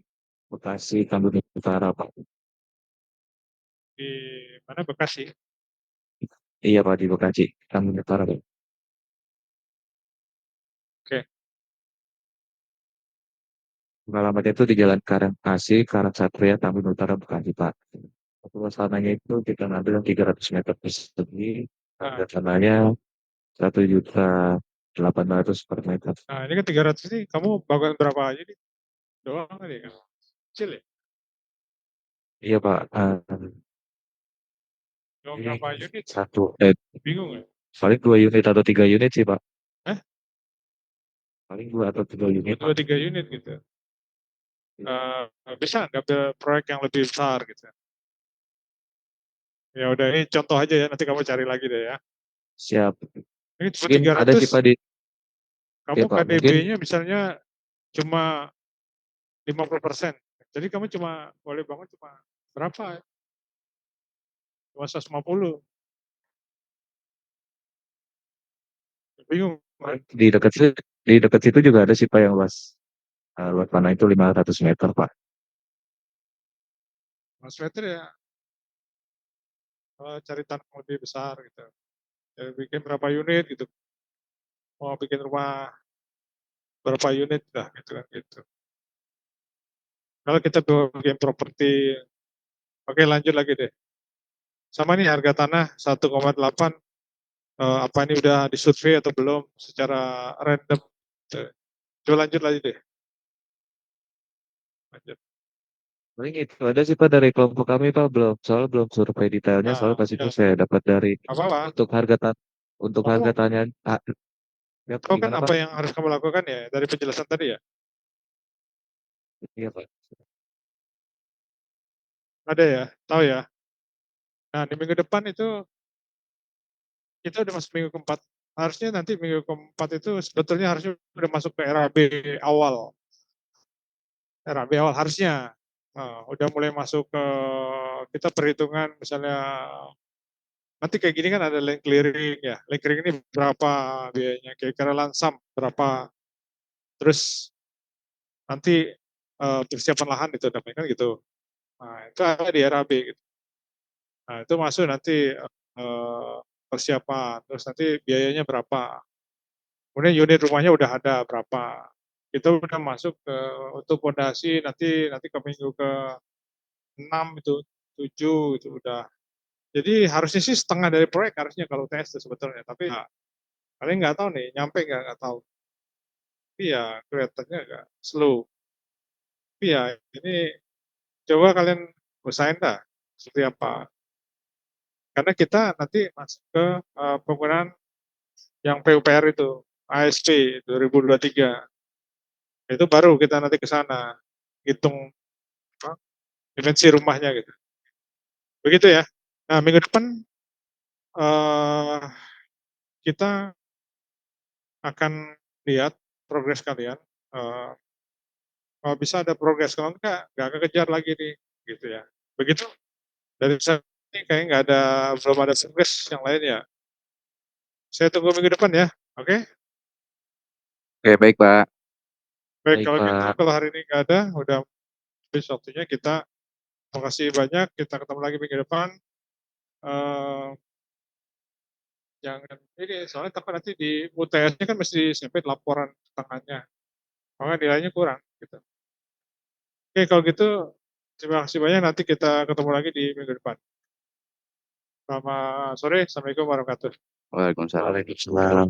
Bekasi, Tambun Utara Pak.
di mana Bekasi?
Iya Pak, di Bekasi, Tambun Utara Pak.
Oke.
Alamatnya itu di Jalan Karangasi, Karangsatria, Tambun Utara, Bekasi Pak. Luas tanahnya itu kita ngambil yang 300 meter persegi, harga
Nah,
tanahnya 1.800.000 per meter.
nah, ini kan 300 ini kamu bangun berapa aja nih? Doang kali ya kan? Kecil ya?
Iya Pak,
Doang
ini
berapa unit?
bingung
ya?
paling 2 unit atau 3 unit sih Pak.
Eh?
Paling 2 atau 3 unit.
2-3 unit gitu. Bisa ngambil proyek yang lebih besar gitu. Ya udah, ini contoh aja ya, nanti kamu cari lagi deh ya.
Siap.
Ini cuma
Mungkin ada sih
300,
Pak
kamu
Pak, mungkin
KDP-nya misalnya cuma 50%. Jadi kamu cuma boleh bangun cuma berapa? Cuma 150. Bingung.
di dekat situ juga ada sih Pak yang luas. Luas tanah itu 500 meter Pak.
Mas Peter ya, cari tanah yang lebih besar gitu. Ya, bikin berapa unit gitu. Mau bikin rumah berapa unit lah gitu kan gitu. Kalau kita bikin properti, oke lanjut lagi deh. Sama nih harga tanah 1,8, apa ini udah disurvei atau belum secara random. Gitu. Coba lanjut lagi deh. Lanjut.
Paling itu ada sih Pak dari kelompok kami Pak, soalnya belum survei detailnya, soalnya
Nah,
pas itu
ya,
saya dapat dari
apa-apa.
untuk harga tanah ya,
Tahu kan
gimana
apa
Pak?
yang harus kamu lakukan ya dari penjelasan tadi ya?
Iya Pak.
Ada ya, tahu ya. Nah di minggu depan itu kita udah masuk minggu keempat. Harusnya nanti minggu keempat itu sebetulnya harusnya udah masuk ke RAB awal. RAB awal harusnya. Udah mulai masuk ke kita perhitungan misalnya nanti kayak gini kan ada land clearing ya. Land clearing ini berapa biayanya, kira-kira lansam berapa. Terus nanti persiapan lahan itu namanya kan gitu. Nah, itu ada di RAB gitu. Nah, itu masuk nanti persiapan, terus nanti biayanya berapa. Kemudian unit rumahnya udah ada berapa. Kita udah masuk ke untuk fondasi nanti ke minggu ke 6 itu 7 itu udah. Jadi harusnya sih setengah dari proyek harusnya kalau tes sebetulnya, tapi ya, kalian nggak tahu nih, nyampe nggak tahu. Tapi ya kelihatannya agak slow. Tapi ya ini coba kalian usahain dah seperti apa. Karena kita nanti masuk ke penggunaan yang PUPR itu, ASP 2023. Itu baru kita nanti ke sana, hitung dimensi rumahnya gitu. Begitu ya. Nah minggu depan kita akan lihat progres kalian. Kalau bisa ada progres, kalau nggak kekejar lagi nih, gitu ya. Begitu dari saya ini kayaknya belum ada progres yang lain ya. Saya tunggu minggu depan ya, oke?
Oke, baik, Pak.
Baik,
Baik,
kalau gitu,
Pak.
kalau hari ini nggak ada, udah habis waktunya kita. Terima kasih banyak, kita ketemu lagi minggu depan. Jangan ini, soalnya takut nanti di UTS-nya kan mesti sampai laporan tangannya, maka nilainya kurang, gitu. Oke, kalau gitu, terima kasih banyak, nanti kita ketemu lagi di minggu depan. Selamat sore, Assalamualaikum warahmatullahi wabarakatuh.
Waalaikumsalam.
Waalaikumsalam.